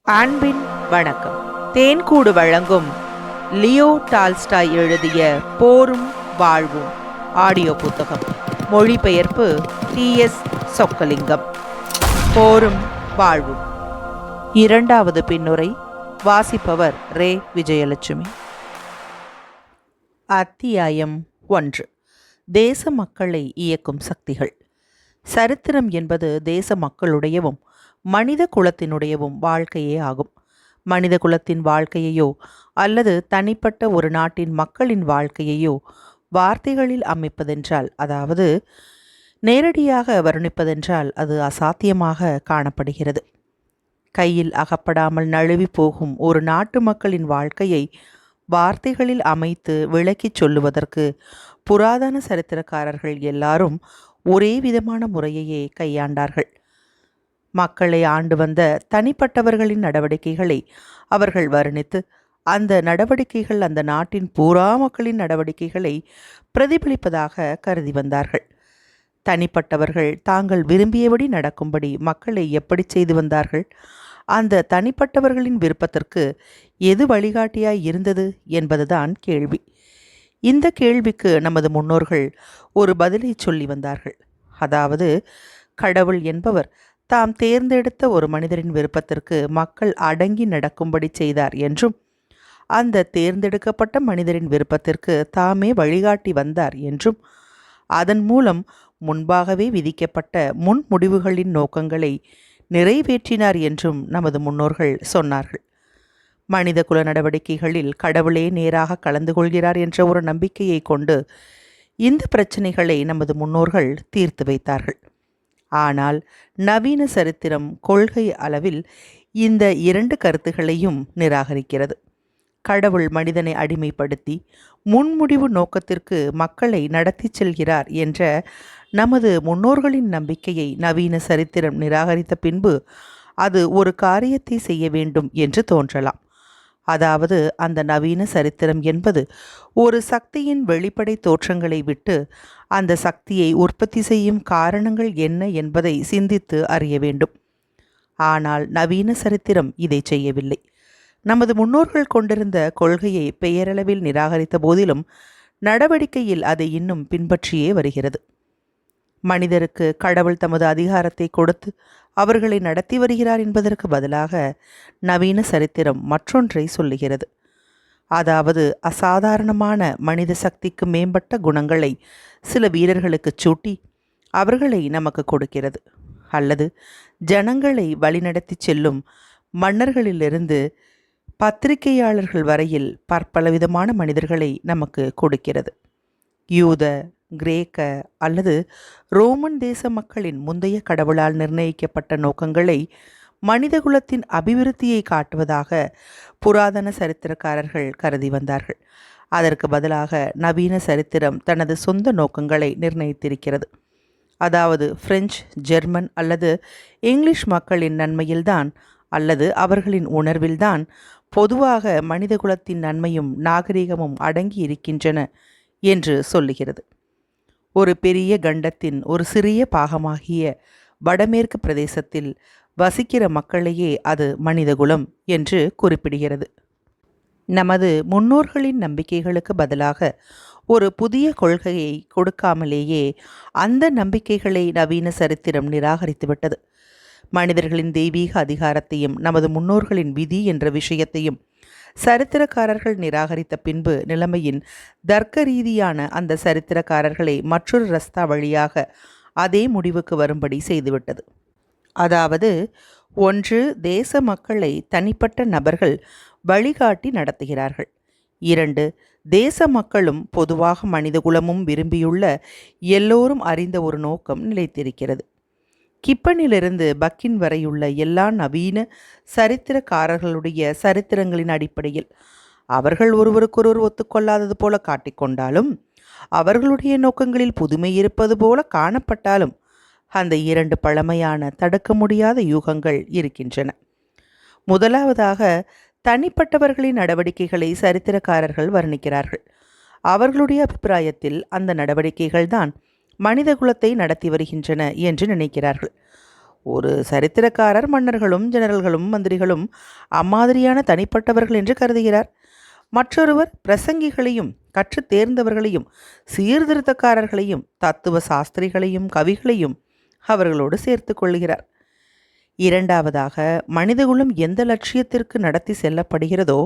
அன்பின் வணக்கம். தேன்கூடு வழங்கும் லியோ டால்ஸ்டாய் எழுதிய போரும் வாழ்வும் ஆடியோ புத்தகம். மொழிபெயர்ப்பு TS சொக்கலிங்கம். போரும் வாழ்வும். இரண்டாவது பின்னுரை. வாசிப்பவர் ரே விஜயலட்சுமி. அத்தியாயம் 1. தேச மக்களை இயக்கும் சக்திகள். சரித்திரம் என்பது தேச மக்களுடையவும் மனித குலத்தினுடையவும் வாழ்க்கையே ஆகும். மனித குலத்தின் வாழ்க்கையையோ அல்லது தனிப்பட்ட ஒரு நாட்டின் மக்களின் வாழ்க்கையையோ வார்த்தைகளில் அமைப்பதென்றால், அதாவது நேரடியாக வர்ணிப்பதென்றால், அது அசாத்தியமாக காணப்படுகிறது. கையில் அகப்படாமல் நழுவி போகும் ஒரு நாட்டு மக்களின் வாழ்க்கையை வார்த்தைகளில் அமைத்து விளக்கிச் சொல்லுவதற்கு புராதன சரித்திரக்காரர்கள் எல்லாரும் ஒரே விதமான முறையையே கையாண்டார்கள். மக்களை ஆண்டு வந்த தனிப்பட்டவர்களின் நடவடிக்கைகளை அவர்கள் வர்ணித்து, அந்த நடவடிக்கைகள் அந்த நாட்டின் பூரா மக்களின் நடவடிக்கைகளை பிரதிபலிப்பதாக கருதி வந்தார்கள். தனிப்பட்டவர்கள் தாங்கள் விரும்பியபடி நடக்கும்படி மக்களை எப்படி செய்து வந்தார்கள், அந்த தனிப்பட்டவர்களின் விருப்பத்திற்கு எது வழிகாட்டியாய் இருந்தது என்பதுதான் கேள்வி. இந்த கேள்விக்கு நமது முன்னோர்கள் ஒரு பதிலை சொல்லி வந்தார்கள். அதாவது, கடவுள் என்பவர் தாம் தேர்ந்தெடுத்த ஒரு மனிதரின் விருப்பத்திற்கு மக்கள் அடங்கி நடக்கும்படி செய்தார் என்றும், அந்த தேர்ந்தெடுக்கப்பட்ட மனிதரின் விருப்பத்திற்கு தாமே வழிகாட்டி வந்தார் என்றும், அதன் மூலம் முன்பாகவே விதிக்கப்பட்ட முன்முடிவுகளின் நோக்கங்களை நிறைவேற்றினார் என்றும் நமது முன்னோர்கள் சொன்னார்கள். மனித குல நடவடிக்கைகளில் கடவுளே நேராக கலந்து கொள்கிறார் என்ற ஒரு நம்பிக்கையை கொண்டு இந்த பிரச்சனைகளை நமது முன்னோர்கள் தீர்த்து வைத்தார்கள். ஆனால் நவீன சரித்திரம் கொள்கை அளவில் இந்த இரண்டு கருத்துகளையும் நிராகரிக்கிறது. கடவுள் மனிதனை அடிமைப்படுத்தி முன்முடிவு நோக்கத்திற்கு மக்களை நடத்தி செல்கிறார் என்ற நமது முன்னோர்களின் நம்பிக்கையை நவீன சரித்திரம் நிராகரித்த பின்பு அது ஒரு காரியத்தை செய்ய வேண்டும் என்று தோன்றலாம். அதாவது, அந்த நவீன சரித்திரம் என்பது ஒரு சக்தியின் வெளிப்படை தோற்றங்களை விட்டு அந்த சக்தியை உற்பத்தி செய்யும் காரணங்கள் என்ன என்பதை சிந்தித்து அறிய வேண்டும். ஆனால் நவீன சரித்திரம் இதை செய்யவில்லை. நமது முன்னோர்கள் கொண்டிருந்த கொள்கையை பெயரளவில் நிராகரித்த போதிலும் நடவடிக்கையில் அதை இன்னும் பின்பற்றியே வருகிறது. மனிதருக்கு கடவுள் தமது அதிகாரத்தை கொடுத்து அவர்களை நடத்தி வருகிறார் என்பதற்கு பதிலாக நவீன சரித்திரம் மற்றொன்றை சொல்லுகிறது. அதாவது, அசாதாரணமான மனித சக்திக்கு மேம்பட்ட குணங்களை சில வீரர்களுக்கு சூட்டி அவர்களை நமக்கு கொடுக்கிறது. அல்லது ஜனங்களை வழிநடத்தி செல்லும் மன்னர்களிலிருந்து பத்திரிகையாளர்கள் வரையில் பற்பலவிதமான மனிதர்களை நமக்கு கொடுக்கிறது. யூத, கிரேக்க அல்லது ரோமன் தேச மக்களின் முந்தைய கடவுளால் நிர்ணயிக்கப்பட்ட நோக்கங்களை மனிதகுலத்தின் அபிவிருத்தியை காட்டுவதாக புராதன சரித்திரக்காரர்கள் கருதி வந்தார்கள். அதற்கு பதிலாக நவீன சரித்திரம் தனது சொந்த நோக்கங்களை நிர்ணயித்திருக்கிறது. அதாவது, பிரெஞ்சு, ஜெர்மன் அல்லது இங்கிலீஷ் மக்களின் நன்மையில்தான் அல்லது அவர்களின் உணர்வில்தான் பொதுவாக மனிதகுலத்தின் நன்மையும் நாகரிகமும் அடங்கி இருக்கின்றன என்று சொல்லுகிறது. ஒரு பெரிய கண்டத்தின் ஒரு சிறிய பாகமாகிய வடமேற்கு பிரதேசத்தில் வசிக்கிற மக்களையே அது மனிதகுலம் என்று குறிப்பிடுகிறது. நமது முன்னோர்களின் நம்பிக்கைகளுக்கு பதிலாக ஒரு புதிய கொள்கையை கொடுக்காமலேயே அந்த நம்பிக்கைகளை நவீன சரித்திரம் நிராகரித்துவிட்டது. மனிதர்களின் தெய்வீக அதிகாரத்தையும் நமது முன்னோர்களின் விதி என்ற விஷயத்தையும் சரித்திரக்காரர்கள் நிராகரித்த பின்பு நிலைமையின் தர்க்க ரீதியான அந்த சரித்திரக்காரர்களை மற்றொரு ரஸ்தா வழியாக அதே முடிவுக்கு வரும்படி செய்துவிட்டது. அதாவது, 1. தேச மக்களை தனிப்பட்ட நபர்கள் வழிகாட்டி நடத்துகிறார்கள். 2. தேச மக்களும் பொதுவாக மனிதகுலமும் விரும்பியுள்ள எல்லோரும் அறிந்த ஒரு நோக்கம் நிலைத்திருக்கிறது. கிப்பனிலிருந்து பக்கின் வரையுள்ள எல்லா நவீன சரித்திரக்காரர்களுடைய சரித்திரங்களின் அடிப்படையில் அவர்கள் ஒருவருக்கொருவர் ஒத்துக்கொள்ளாதது போல காட்டிக்கொண்டாலும், அவர்களுடைய நோக்கங்களில் புதுமை இருப்பது போல காணப்பட்டாலும், அந்த 2 பழமையான தடுக்க முடியாத யூகங்கள் இருக்கின்றன. முதலாவதாக, தனிப்பட்டவர்களின் நடவடிக்கைகளை சரித்திரக்காரர்கள் வர்ணிக்கிறார்கள். அவர்களுடைய அபிப்பிராயத்தில் அந்த நடவடிக்கைகள்தான் மனித குலத்தை நடத்தி வருகின்றன என்று நினைக்கிறார்கள். ஒரு சரித்திரக்காரர் மன்னர்களும் ஜெனரல்களும் மந்திரிகளும் அம்மாதிரியான தனிப்பட்டவர்கள் என்று கருதுகிறார். மற்றொருவர் பிரசங்கிகளையும் கற்று தேர்ந்தவர்களையும் சீர்திருத்தக்காரர்களையும் தத்துவ சாஸ்திரிகளையும் கவிகளையும் அவர்களோடு சேர்த்து கொள்கிறார். இரண்டாவதாக, மனிதகுலம் எந்த லட்சியத்திற்கு நடத்தி செல்லப்படுகிறதோ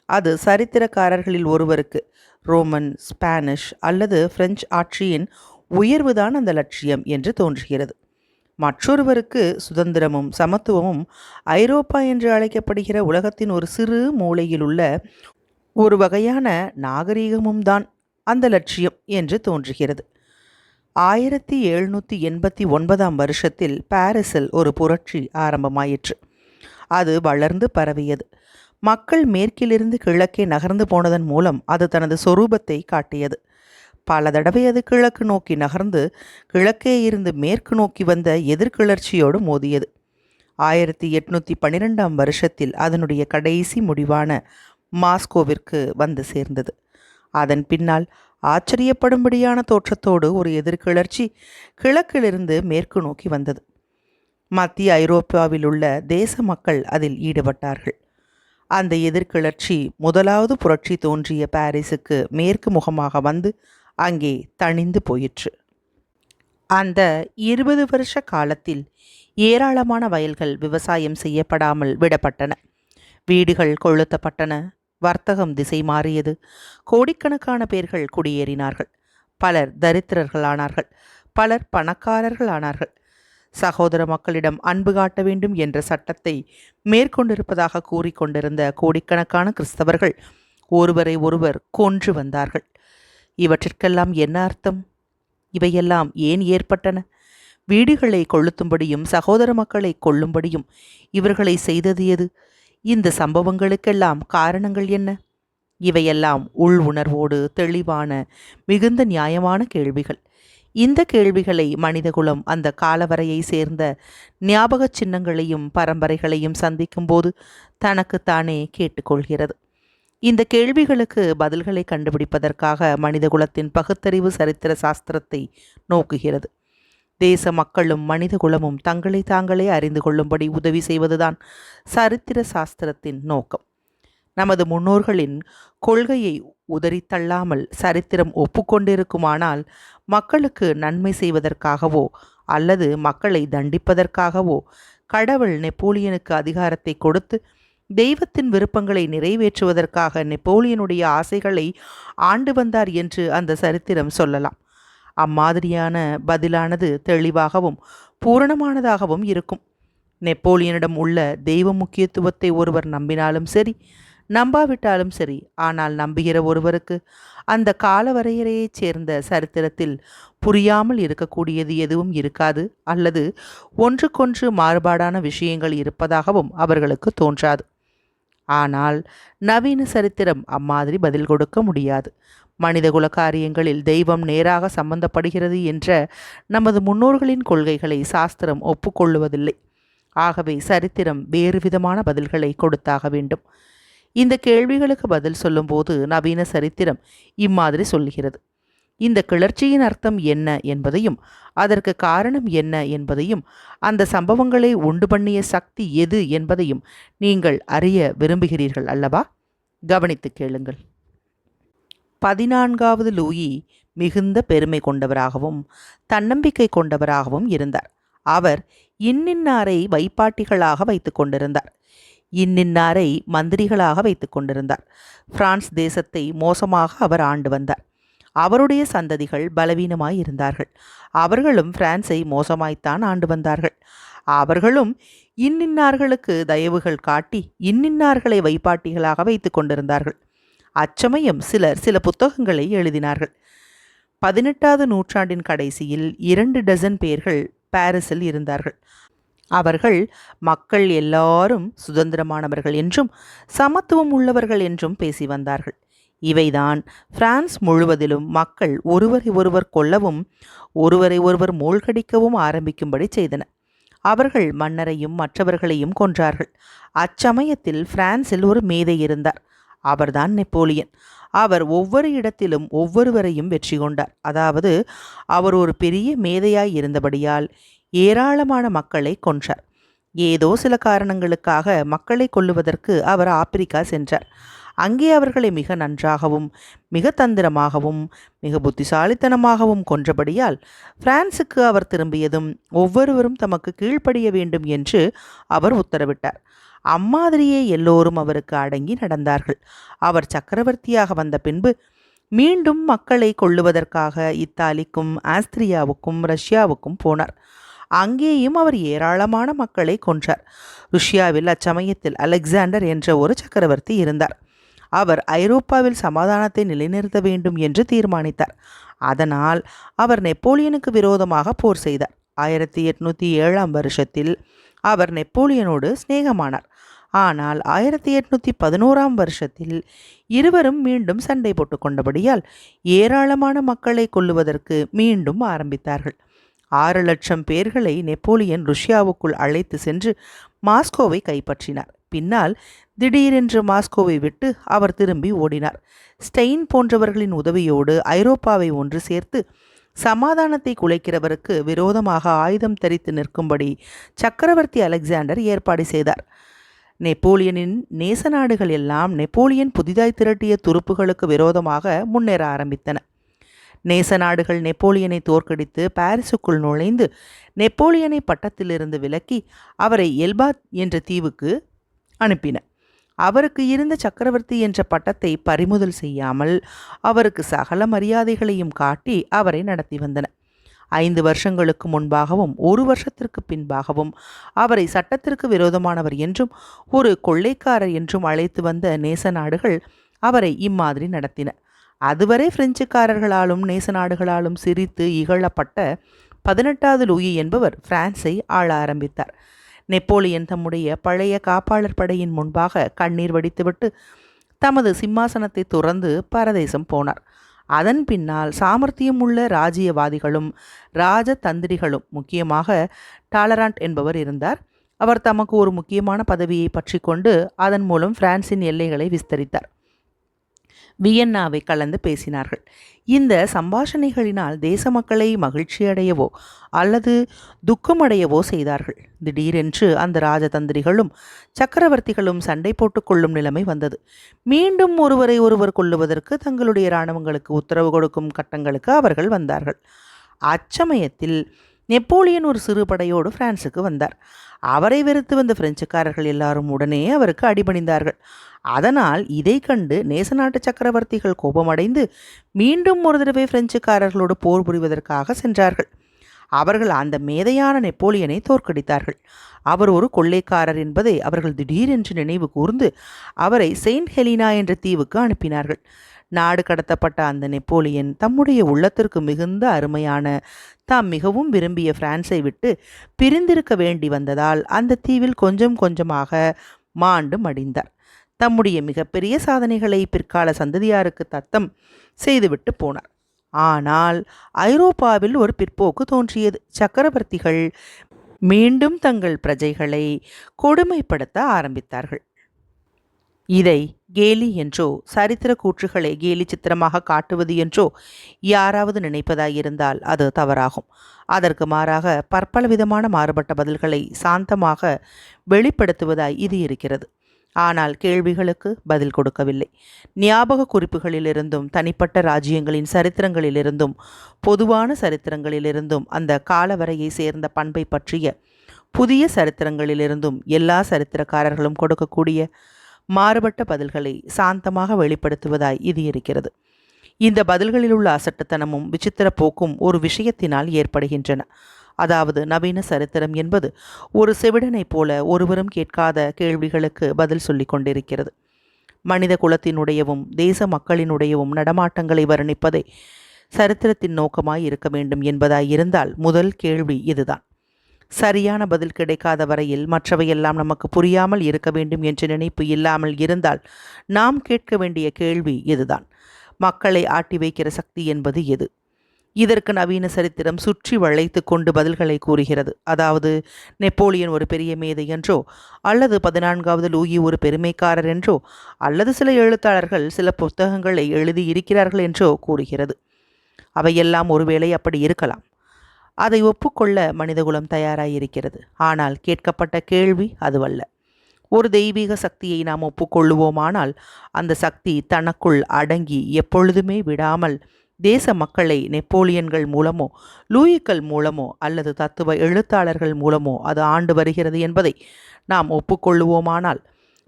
அது சரித்திரக்காரர்களில் ஒருவருக்கு ரோமன், ஸ்பானிஷ் அல்லது பிரெஞ்சு ஆட்சியின் உயர்வுதான் அந்த லட்சியம் என்று தோன்றுகிறது. மற்றொருவருக்கு சுதந்திரமும் சமத்துவமும் ஐரோப்பா என்று அழைக்கப்படுகிற உலகத்தின் ஒரு சிறு மூலையில் உள்ள ஒரு வகையான நாகரீகமும் தான் அந்த லட்சியம் என்று தோன்றுகிறது. 1789 வருஷத்தில் பாரிஸில் ஒரு புரட்சி ஆரம்பமாயிற்று. அது வளர்ந்து பரவியது. மக்கள் மேற்கிலிருந்து கிழக்கே நகர்ந்து போனதன் மூலம் அது தனது சொரூபத்தை காட்டியது. பல தடவை அது கிழக்கு நோக்கி நகர்ந்து கிழக்கே இருந்து மேற்கு நோக்கி வந்த எதிர்கிளர்ச்சியோடு மோதியது. 1812 வருஷத்தில் அதனுடைய கடைசி முடிவான மாஸ்கோவிற்கு வந்து சேர்ந்தது. அதன் பின்னால் ஆச்சரியப்படும்படியான தோற்றத்தோடு ஒரு எதிர்கிளர்ச்சி கிழக்கிலிருந்து மேற்கு நோக்கி வந்தது. மத்திய ஐரோப்பாவில் உள்ள தேச மக்கள் அதில் ஈடுபட்டார்கள். அந்த எதிர்கிளர்ச்சி முதலாவது புரட்சி தோன்றிய பாரிஸுக்கு மேற்கு முகமாக வந்து அங்கே தணிந்து போயிற்று. அந்த 20 வருஷ காலத்தில் ஏராளமான வயல்கள் விவசாயம் செய்யப்படாமல் விடப்பட்டன. வீடுகள் கொளுத்தப்பட்டன. வர்த்தகம் திசை மாறியது. கோடிக்கணக்கான பேர்கள் குடியேறினார்கள். பலர் தரித்திரர்களானார்கள். பலர் பணக்காரர்களானார்கள். சகோதர மக்களிடம் அன்பு காட்ட வேண்டும் என்ற சட்டத்தை மேற்கொண்டிருப்பதாக கூறிக்கொண்டிருந்த கோடிக்கணக்கான கிறிஸ்தவர்கள் ஒருவரை ஒருவர் கொன்று வந்தார்கள். இவற்றிற்கெல்லாம் என்ன அர்த்தம்? இவையெல்லாம் ஏன் ஏற்பட்டன? வீடுகளை கொளுத்தும்படியும் சகோதர மக்களை கொல்லும்படியும் இவர்களை செய்தது எது? இந்த சம்பவங்களுக்கெல்லாம் காரணங்கள் என்ன? இவையெல்லாம் உள் உணர்வோடு தெளிவான மிகுந்த நியாயமான கேள்விகள். இந்த கேள்விகளை மனிதகுலம் அந்த காலவரையை சேர்ந்த ஞாபக சின்னங்களையும் பரம்பரைகளையும் சந்திக்கும்போது தனக்குத்தானே கேட்டுக்கொள்கிறது. இந்த கேள்விகளுக்கு பதில்களை கண்டுபிடிப்பதற்காக மனிதகுலத்தின் பகுத்தறிவு சரித்திர சாஸ்திரத்தை நோக்குகிறது. தேச மக்களும் மனிதகுலமும் தங்களை தாங்களே அறிந்து கொள்ளும்படி உதவி செய்வதுதான் சரித்திர சாஸ்திரத்தின் நோக்கம். நமது முன்னோர்களின் கொள்கையை உதறித்தள்ளாமல் சரித்திரம் ஒப்புக்கொண்டிருக்குமானால் மக்களுக்கு நன்மை செய்வதற்காகவோ அல்லது மக்களை தண்டிப்பதற்காகவோ கடவுள் நெப்போலியனுக்கு அதிகாரத்தை கொடுத்து தெய்வத்தின் விருப்பங்களை நிறைவேற்றுவதற்காக நெப்போலியனுடைய ஆசைகளை ஆண்டு வந்தார் என்று அந்த சரித்திரம் சொல்லலாம். அம்மாதிரியான பதிலானது தெளிவாகவும் பூரணமானதாகவும் இருக்கும். நெப்போலியனிடம் உள்ள தெய்வ முக்கியத்துவத்தை ஒருவர் நம்பினாலும் சரி, நம்பாவிட்டாலும் சரி, ஆனால் நம்புகிற ஒருவருக்கு அந்த காலவரையறையைச் சேர்ந்த சரித்திரத்தில் புரியாமல் இருக்கக்கூடியது எதுவும் இருக்காது, அல்லது ஒன்றுக்கொன்று மாறுபாடான விஷயங்கள் இருப்பதாகவும் அவர்களுக்கு தோன்றாது. ஆனால் நவீன சரித்திரம் அம்மாதிரி பதில் கொடுக்க முடியாது. மனிதகுல காரியங்களில் தெய்வம் நேராக சம்பந்தப்படுகிறது என்ற நமது முன்னோர்களின் கொள்கைகளை சாஸ்திரம் ஒப்புக்கொள்ளுவதில்லை. ஆகவே சரித்திரம் வேறு விதமான பதில்களை கொடுத்தாக வேண்டும். இந்த கேள்விகளுக்கு பதில் சொல்லும்போது நவீன சரித்திரம் இம்மாதிரி சொல்லுகிறது. இந்த கிளர்ச்சியின் அர்த்தம் என்ன என்பதையும் அதற்கு காரணம் என்ன என்பதையும் அந்த சம்பவங்களை உண்டு பண்ணிய சக்தி எது என்பதையும் நீங்கள் அறிய விரும்புகிறீர்கள் அல்லவா? கவனித்து கேளுங்கள். 14வது லூயி மிகுந்த பெருமை கொண்டவராகவும் தன்னம்பிக்கை கொண்டவராகவும் இருந்தார். அவர் இன்னின்னாரை வைப்பாட்டிகளாக வைத்து கொண்டிருந்தார். இன்னின்னாரை மந்திரிகளாக வைத்து கொண்டிருந்தார். பிரான்ஸ் தேசத்தை மோசமாக அவர் ஆண்டு வந்தார். அவருடைய சந்ததிகள் பலவீனமாய் இருந்தார்கள். அவர்களும் பிரான்ஸை மோசமாய்த்தான் ஆண்டு வந்தார்கள். அவர்களும் இன்னின்னார்களுக்கு தயவுகள் காட்டி இன்னின்னார்களை வைப்பாட்டிகளாக வைத்து கொண்டிருந்தார்கள். அச்சமயம் சிலர் சில புத்தகங்களை எழுதினார்கள். 18வது நூற்றாண்டின் கடைசியில் 2 டஜன் பேர்கள் பாரிஸில் இருந்தார்கள். அவர்கள் மக்கள் எல்லாரும் சுதந்திரமானவர்கள் என்றும் சமத்துவம் உள்ளவர்கள் என்றும் பேசி வந்தார்கள். இவைதான் பிரான்ஸ் முழுவதிலும் மக்கள் ஒருவரை ஒருவர் கொல்லவும் ஒருவரை ஒருவர் மூழ்கடிக்கவும் ஆரம்பிக்கும்படி செய்தன. அவர்கள் மன்னரையும் மற்றவர்களையும் கொன்றார்கள். அச்சமயத்தில் பிரான்சில் ஒரு மேதை இருந்தார். அவர்தான் நெப்போலியன். அவர் ஒவ்வொரு இடத்திலும் ஒவ்வொருவரையும் வெற்றி கொண்டார். அதாவது அவர் ஒரு பெரிய மேதையாய் இருந்தபடியால் ஏராளமான மக்களை கொன்றார். ஏதோ சில காரணங்களுக்காக மக்களை கொல்லுவதற்கு அவர் ஆப்பிரிக்கா சென்றார். அங்கே அவர்களை மிக நன்றாகவும் மிக தந்திரமாகவும் மிக புத்திசாலித்தனமாகவும் கொன்றபடியால் பிரான்சுக்கு அவர் திரும்பியதும் ஒவ்வொருவரும் தமக்கு கீழ்ப்படிய வேண்டும் என்று அவர் உத்தரவிட்டார். அம்மாதிரியே எல்லோரும் அவருக்கு அடங்கி நடந்தார்கள். அவர் சக்கரவர்த்தியாக வந்த பின்பு மீண்டும் மக்களை கொள்ளுவதற்காக இத்தாலிக்கும் ஆஸ்திரியாவுக்கும் ரஷ்யாவுக்கும் போனார். அங்கேயும் அவர் ஏராளமான மக்களை கொன்றார். ருஷ்யாவில் அச்சமயத்தில் அலெக்சாண்டர் என்ற ஒரு சக்கரவர்த்தி இருந்தார். அவர் ஐரோப்பாவில் சமாதானத்தை நிலைநிறுத்த வேண்டும் என்று தீர்மானித்தார். அதனால் அவர் நெப்போலியனுக்கு விரோதமாக போர் செய்தார். 1807 வருஷத்தில் அவர் நெப்போலியனோடு சிநேகமானார். ஆனால் 1811 வருஷத்தில் இருவரும் மீண்டும் சண்டை போட்டு கொண்டபடியால் ஏராளமான மக்களை கொல்லுவதற்கு மீண்டும் ஆரம்பித்தார்கள். 6 லட்சம் பேர்களை நெப்போலியன் ருஷ்யாவுக்குள் அழைத்து சென்று மாஸ்கோவை கைப்பற்றினார். பின்னால் திடீரென்று மாஸ்கோவை விட்டு அவர் திரும்பி ஓடினார். ஸ்டெயின் போன்றவர்களின் உதவியோடு ஐரோப்பாவை ஒன்று சேர்த்து சமாதானத்தை குலைக்கிறவருக்கு விரோதமாக ஆயுதம் தரித்து நிற்கும்படி சக்கரவர்த்தி அலெக்சாண்டர் ஏற்பாடு செய்தார். நெப்போலியனின் நேச நாடுகள் எல்லாம் நெப்போலியன் புதிதாய் திரட்டிய துருப்புகளுக்கு விரோதமாக முன்னேற ஆரம்பித்தன. நேச நாடுகள் நெப்போலியனை தோற்கடித்து பாரிஸுக்குள் நுழைந்து நெப்போலியனை பட்டத்திலிருந்து விலக்கி அவரை எல்பா என்ற தீவுக்கு அனுப்பின. அவருக்கு இருந்த சக்கரவர்த்தி என்ற பட்டத்தை பறிமுதல் செய்யாமல் அவருக்கு சகல மரியாதைகளையும் காட்டி அவரை நடத்தி வந்தன. 5 வருஷங்களுக்கு முன்பாகவும் 1 வருஷத்திற்கு பின்பாகவும் அவரை சட்டத்திற்கு விரோதமானவர் என்றும் ஒரு கொள்ளைக்காரர் என்றும் அழைத்து வந்த நேச நாடுகள் அவரை இம்மாதிரி நடத்தின. அதுவரை பிரெஞ்சுக்காரர்களாலும் நேச நாடுகளாலும் சிரித்து இகழப்பட்ட 18வது லூயி என்பவர் பிரான்ஸை ஆள ஆரம்பித்தார். நெப்போலியன் தம்முடைய பழைய காப்பாளர் படையின் முன்பாக கண்ணீர் வடித்துவிட்டு தமது சிம்மாசனத்தை துறந்து பரதேசம் போனார். அதன் பின்னால் சாமர்த்தியம் உள்ள ராஜ்யவாதிகளும் ராஜதந்திரிகளும், முக்கியமாக டாலராண்ட் என்பவர் இருந்தார். அவர் தமக்கு ஒரு முக்கியமான பதவியை பற்றி கொண்டு அதன் மூலம் பிரான்சின் எல்லைகளை விஸ்தரித்தார். வியன்னாவை கலந்து பேசினார்கள். இந்த சம்பாஷணைகளினால் தேச மக்களை மகிழ்ச்சியடையவோ அல்லது துக்கமடையவோ செய்தார்கள். திடீரென்று அந்த ராஜதந்திரிகளும் சக்கரவர்த்திகளும் சண்டை போட்டுக்கொள்ளும் நிலைமை வந்தது. மீண்டும் ஒருவரை ஒருவர் கொல்லுவதற்கு தங்களுடைய இராணுவங்களுக்கு உத்தரவு கொடுக்கும் கட்டங்களுக்கு அவர்கள் வந்தார்கள். அச்சமயத்தில் நெப்போலியன் ஒரு சிறு படையோடு பிரான்சுக்கு வந்தார். அவரை வெறுத்து வந்த பிரெஞ்சுக்காரர்கள் எல்லாரும் உடனே அவருக்கு அடிபணிந்தார்கள். அதனால் இதை கண்டு நேச நாட்டு சக்கரவர்த்திகள் கோபமடைந்து மீண்டும் ஒரு தடவை பிரெஞ்சுக்காரர்களோடு போர் புரிவதற்காக சென்றார்கள். அவர்கள் அந்த மேதையான நெப்போலியனை தோற்கடித்தார்கள். அவர் ஒரு கொள்ளைக்காரர் என்பதை அவர்கள் திடீரென்று நினைவு கூர்ந்து அவரை செயின்ட் ஹெலினா என்ற தீவுக்கு அனுப்பினார்கள். நாடு கடத்தப்பட்ட அந்த நெப்போலியன் தம்முடைய உள்ளத்திற்கு மிகுந்த அருமையான தாம் மிகவும் விரும்பிய பிரான்ஸை விட்டு பிரிந்திருக்க வேண்டி வந்ததால் அந்த தீவில் கொஞ்சம் கொஞ்சமாக மாண்டு மடிந்தார். தம்முடைய மிகப்பெரிய சாதனைகளை பிற்கால சந்ததியாருக்கு தத்தம் செய்துவிட்டு போனார். ஆனால் ஐரோப்பாவில் ஒரு பிற்போக்கு தோன்றியது. சக்கரவர்த்திகள் மீண்டும் தங்கள் பிரஜைகளை கொடுமைப்படுத்த ஆரம்பித்தார்கள். இதை கேலி என்றோ சரித்திர கூற்றுகளை கேலி சித்திரமாக காட்டுவது என்றோ யாராவது நினைப்பதாயிருந்தால் அது தவறாகும். அதற்கு மாறாக பற்பல விதமான மாறுபட்ட பதில்களை சாந்தமாக வெளிப்படுத்துவதாய் இது இருக்கிறது. ஆனால் கேள்விகளுக்கு பதில் கொடுக்கவில்லை. ஞாபக குறிப்புகளிலிருந்தும் தனிப்பட்ட ராஜ்யங்களின் சரித்திரங்களிலிருந்தும் பொதுவான சரித்திரங்களிலிருந்தும் அந்த காலவரையை சேர்ந்த பண்பை பற்றிய புதிய சரித்திரங்களிலிருந்தும் எல்லா சரித்திரக்காரர்களும் கொடுக்கக்கூடிய மாறுபட்ட பதில்களை சாந்தமாக வெளிப்படுத்துவதாய் இது இருக்கிறது. இந்த பதில்களில் உள்ள அசட்டுத்தனமும் விசித்திர போக்கும் ஒரு விஷயத்தினால் ஏற்படுகின்றன. அதாவது நவீன சரித்திரம் என்பது ஒரு செவிடனைப் போல ஒருவரும் கேட்காத கேள்விகளுக்கு பதில் சொல்லி கொண்டிருக்கிறது. மனித குலத்தினுடையவும் தேச மக்களினுடையவும் நடமாட்டங்களை வர்ணிப்பதை சரித்திரத்தின் நோக்கமாய் இருக்க வேண்டும் என்பதாய் இருந்தால் முதல் கேள்வி இதுதான். சரியான பதில் கிடைக்காத வரையில் மற்றவையெல்லாம் நமக்கு புரியாமல் இருக்க வேண்டும் என்ற நினைப்பு இல்லாமல் இருந்தால் நாம் கேட்க வேண்டிய கேள்வி இதுதான். மக்களை ஆட்டி வைக்கிற சக்தி என்பது எது? இதற்கு நவீன சரித்திரம் சுற்றி வளைத்து கொண்டு பதில்களை கூறுகிறது. அதாவது நெப்போலியன் ஒரு பெரிய மேதை என்றோ அல்லது 14வது லூயி ஒரு பெருமைக்காரர் என்றோ அல்லது சில எழுத்தாளர்கள் சில புத்தகங்களை எழுதி இருக்கிறார்கள் என்றோ கூறுகிறது. அவையெல்லாம் ஒருவேளை அப்படி இருக்கலாம். அதை ஒப்புக்கொள்ள மனிதகுலம் தயாராயிருக்கிறது. ஆனால் கேட்கப்பட்ட கேள்வி அதுவல்ல. ஒரு தெய்வீக சக்தியை நாம் ஒப்புக்கொள்ளுவோமானால் அந்த சக்தி தனக்குள் அடங்கி எப்பொழுதுமே விடாமல் தேச மக்களை நெப்போலியன்கள் மூலமோ லூயிக்கள் மூலமோ அல்லது தத்துவ எழுத்தாளர்கள் மூலமோ அது ஆண்டு வருகிறது என்பதை நாம் ஒப்புக்கொள்ளுவோமானால்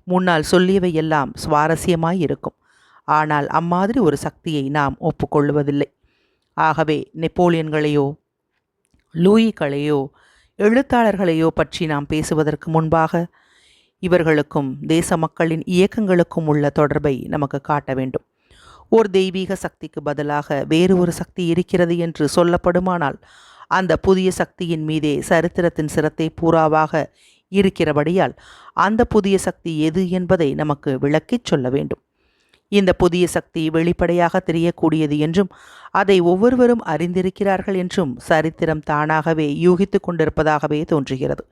முன்னால் சொல்லியவை எல்லாம் சுவாரஸ்யமாய் இருக்கும். ஆனால் அம்மாதிரி ஒரு சக்தியை நாம் ஒப்புக்கொள்வதில்லை. ஆகவே நெப்போலியன்களையோ லூயிக்களையோ எழுத்தாளர்களையோ பற்றி நாம் பேசுவதற்கு முன்பாக இவர்களுக்கும் தேச மக்களின் இயக்கங்களுக்கும் உள்ள தொடர்பை நமக்கு காட்ட வேண்டும். ஒரு தெய்வீக சக்திக்கு பதிலாக வேறு ஒரு சக்தி இருக்கிறது என்று சொல்லப்படுமானால் அந்த புதிய சக்தியின் மீதே சரித்திரத்தின் சிரத்தை பூராவாக இருக்கிறபடியால் அந்த புதிய சக்தி எது என்பதை நமக்கு விளக்கிச் சொல்ல வேண்டும். இந்த புதிய சக்தி வெளிப்படையாக தெரியக்கூடியது என்றும் அதை ஒவ்வொருவரும் அறிந்திருக்கிறார்கள் என்றும் சரித்திரம் தானாகவே யூகித்து கொண்டிருப்பதாகவே தோன்றுகிறது.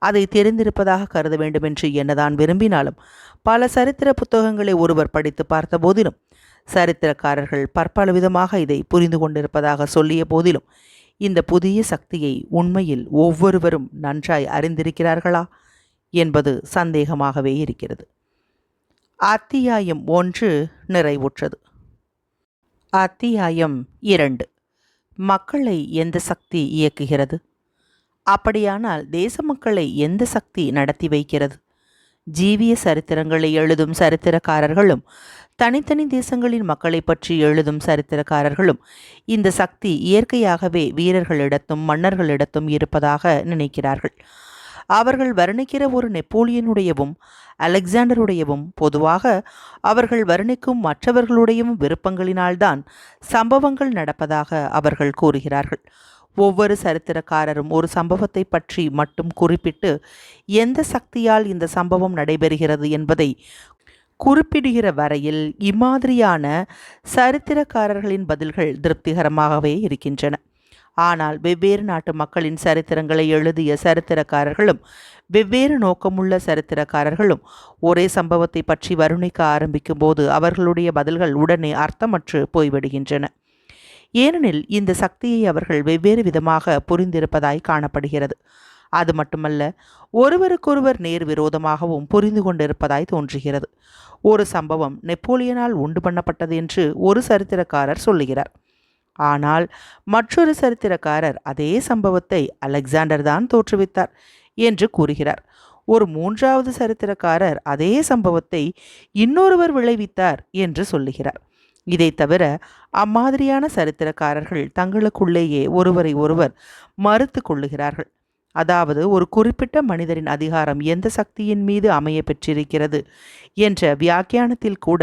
அதை தெரிந்திருப்பதாக கருத வேண்டுமென்று என்னதான் விரும்பினாலும் பல சரித்திர புத்தகங்களை ஒருவர் படித்து பார்த்த போதிலும் சரித்திரக்காரர்கள் பற்பல விதமாக இதை புரிந்து கொண்டிருப்பதாக சொல்லிய போதிலும் இந்த புதிய சக்தியை உண்மையில் ஒவ்வொருவரும் நன்றாய் அறிந்திருக்கிறார்களா என்பது சந்தேகமாகவே இருக்கிறது. அத்தியாயம் 1 நிறைவுற்றது. அத்தியாயம் 2. மக்களை எந்த சக்தி இயக்குகிறது? அப்படியானால் தேச மக்களை எந்த சக்தி நடத்தி வைக்கிறது? ஜீவிய சரித்திரங்களை எழுதும் சரித்திரக்காரர்களும் தனித்தனி தேசங்களின் மக்களை பற்றி எழுதும் சரித்திரக்காரர்களும் இந்த சக்தி இயற்கையாகவே வீரர்களிடத்தும் மன்னர்களிடத்தும் இருப்பதாக நினைக்கிறார்கள். அவர்கள் வர்ணிக்கிற ஒரு நெப்போலியனுடையவும் அலெக்சாண்டருடையவும் பொதுவாக அவர்கள் வர்ணிக்கும் மற்றவர்களுடையவும் விருப்பங்களினால்தான் சம்பவங்கள் நடப்பதாக அவர்கள் கூறுகிறார்கள். ஒவ்வொரு சரித்திரக்காரரும் ஒரு சம்பவத்தை பற்றி மட்டும் குறிப்பிட்டு எந்த சக்தியால் இந்த சம்பவம் நடைபெறுகிறது என்பதை குறிப்பிடுகிற வரையில் இம்மாதிரியான சரித்திரக்காரர்களின் பதில்கள் திருப்திகரமாகவே இருக்கின்றன. ஆனால் வெவ்வேறு நாட்டு மக்களின் சரித்திரங்களை எழுதிய சரித்திரக்காரர்களும் வெவ்வேறு நோக்கமுள்ள சரித்திரக்காரர்களும் ஒரே சம்பவத்தை பற்றி வர்ணிக்க ஆரம்பிக்கும் போது அவர்களுடைய பதில்கள் உடனே அர்த்தமற்று போய்விடுகின்றன. ஏனெனில் இந்த சக்தியை அவர்கள் வெவ்வேறு விதமாக புரிந்திருப்பதாய் காணப்படுகிறது. அது மட்டுமல்ல, ஒருவருக்கொருவர் நேர் விரோதமாகவும் புரிந்து கொண்டிருப்பதாய் தோன்றுகிறது. ஒரு சம்பவம் நெப்போலியனால் உண்டு பண்ணப்பட்டது என்று ஒரு சரித்திரக்காரர் சொல்லுகிறார். ஆனால் மற்றொரு சரித்திரக்காரர் அதே சம்பவத்தை அலெக்சாண்டர் தான் தோற்றுவித்தார் என்று கூறுகிறார். ஒரு மூன்றாவது சரித்திரக்காரர் அதே சம்பவத்தை இன்னொருவர் விளைவித்தார் என்று சொல்லுகிறார். இதை தவிர அம்மாதிரியான சரித்திரக்காரர்கள் தங்களுக்குள்ளேயே ஒருவரை ஒருவர் மறுத்து கொள்ளுகிறார்கள். அதாவது ஒரு குறிப்பிட்ட மனிதரின் அதிகாரம் எந்த சக்தியின் மீது அமைய பெற்றிருக்கிறது என்ற வியாக்கியானத்தில் கூட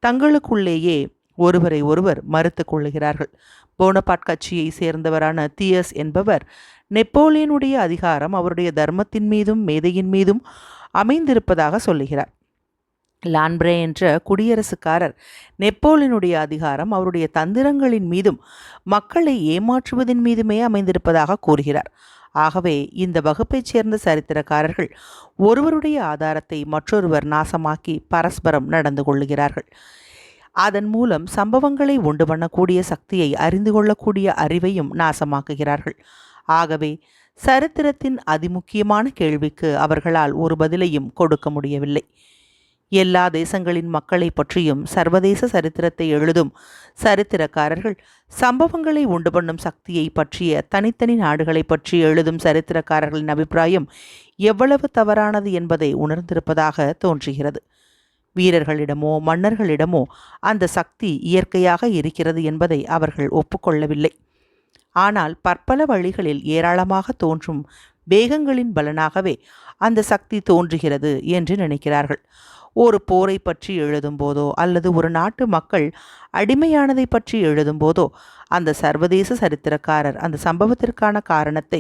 தங்களுக்குள்ளேயே ஒருவரை ஒருவர் மறுத்து கொள்ளுகிறார்கள். போனபார்ட் கட்சியை சேர்ந்தவரான தியஸ் என்பவர் நெப்போலியனுடைய அதிகாரம் அவருடைய தர்மத்தின் மீதும் மேதையின் மீதும் அமைந்திருப்பதாக சொல்லுகிறார். லான்பிரே என்ற குடியரசுக்காரர் நெப்போலியனுடைய அதிகாரம் அவருடைய தந்திரங்களின் மீதும் மக்களை ஏமாற்றுவதன் மீதுமே அமைந்திருப்பதாக கூறுகிறார். ஆகவே இந்த வகுப்பைச் சேர்ந்த சரித்திரக்காரர்கள் ஒருவருடைய ஆதாரத்தை மற்றொருவர் நாசமாக்கி பரஸ்பரம் நடந்து கொள்ளுகிறார்கள். அதன் மூலம் சம்பவங்களை உண்டு பண்ணக்கூடிய சக்தியை அறிந்து கொள்ளக்கூடிய அறிவையும் நாசமாக்குகிறார்கள். ஆகவே சரித்திரத்தின் அதிமுக்கியமான கேள்விக்கு அவர்களால் ஒரு பதிலையும் கொடுக்க முடியவில்லை. எல்லா தேசங்களின் மக்களை பற்றியும் சர்வதேச சரித்திரத்தை எழுதும் சரித்திரக்காரர்கள் சம்பவங்களை உண்டு பண்ணும் சக்தியை பற்றிய தனித்தனி நாடுகளை பற்றி எழுதும் சரித்திரக்காரர்களின் அபிப்பிராயம் எவ்வளவு தவறானது என்பதை உணர்ந்திருப்பதாக தோன்றுகிறது. வீரர்களிடமோ மன்னர்களிடமோ அந்த சக்தி இயற்கையாக இருக்கிறது என்பதை அவர்கள் ஒப்புக்கொள்ளவில்லை. ஆனால் பற்பல வழிகளில் ஏராளமாக தோன்றும் வேகங்களின் பலனாகவே அந்த சக்தி தோன்றுகிறது என்று நினைக்கிறார்கள். ஒரு போரை பற்றி எழுதும்போதோ அல்லது ஒரு நாட்டு மக்கள் அடிமையானதை பற்றி எழுதும்போதோ அந்த சர்வதேச சரித்திரக்காரர் அந்த சம்பவத்திற்கான காரணத்தை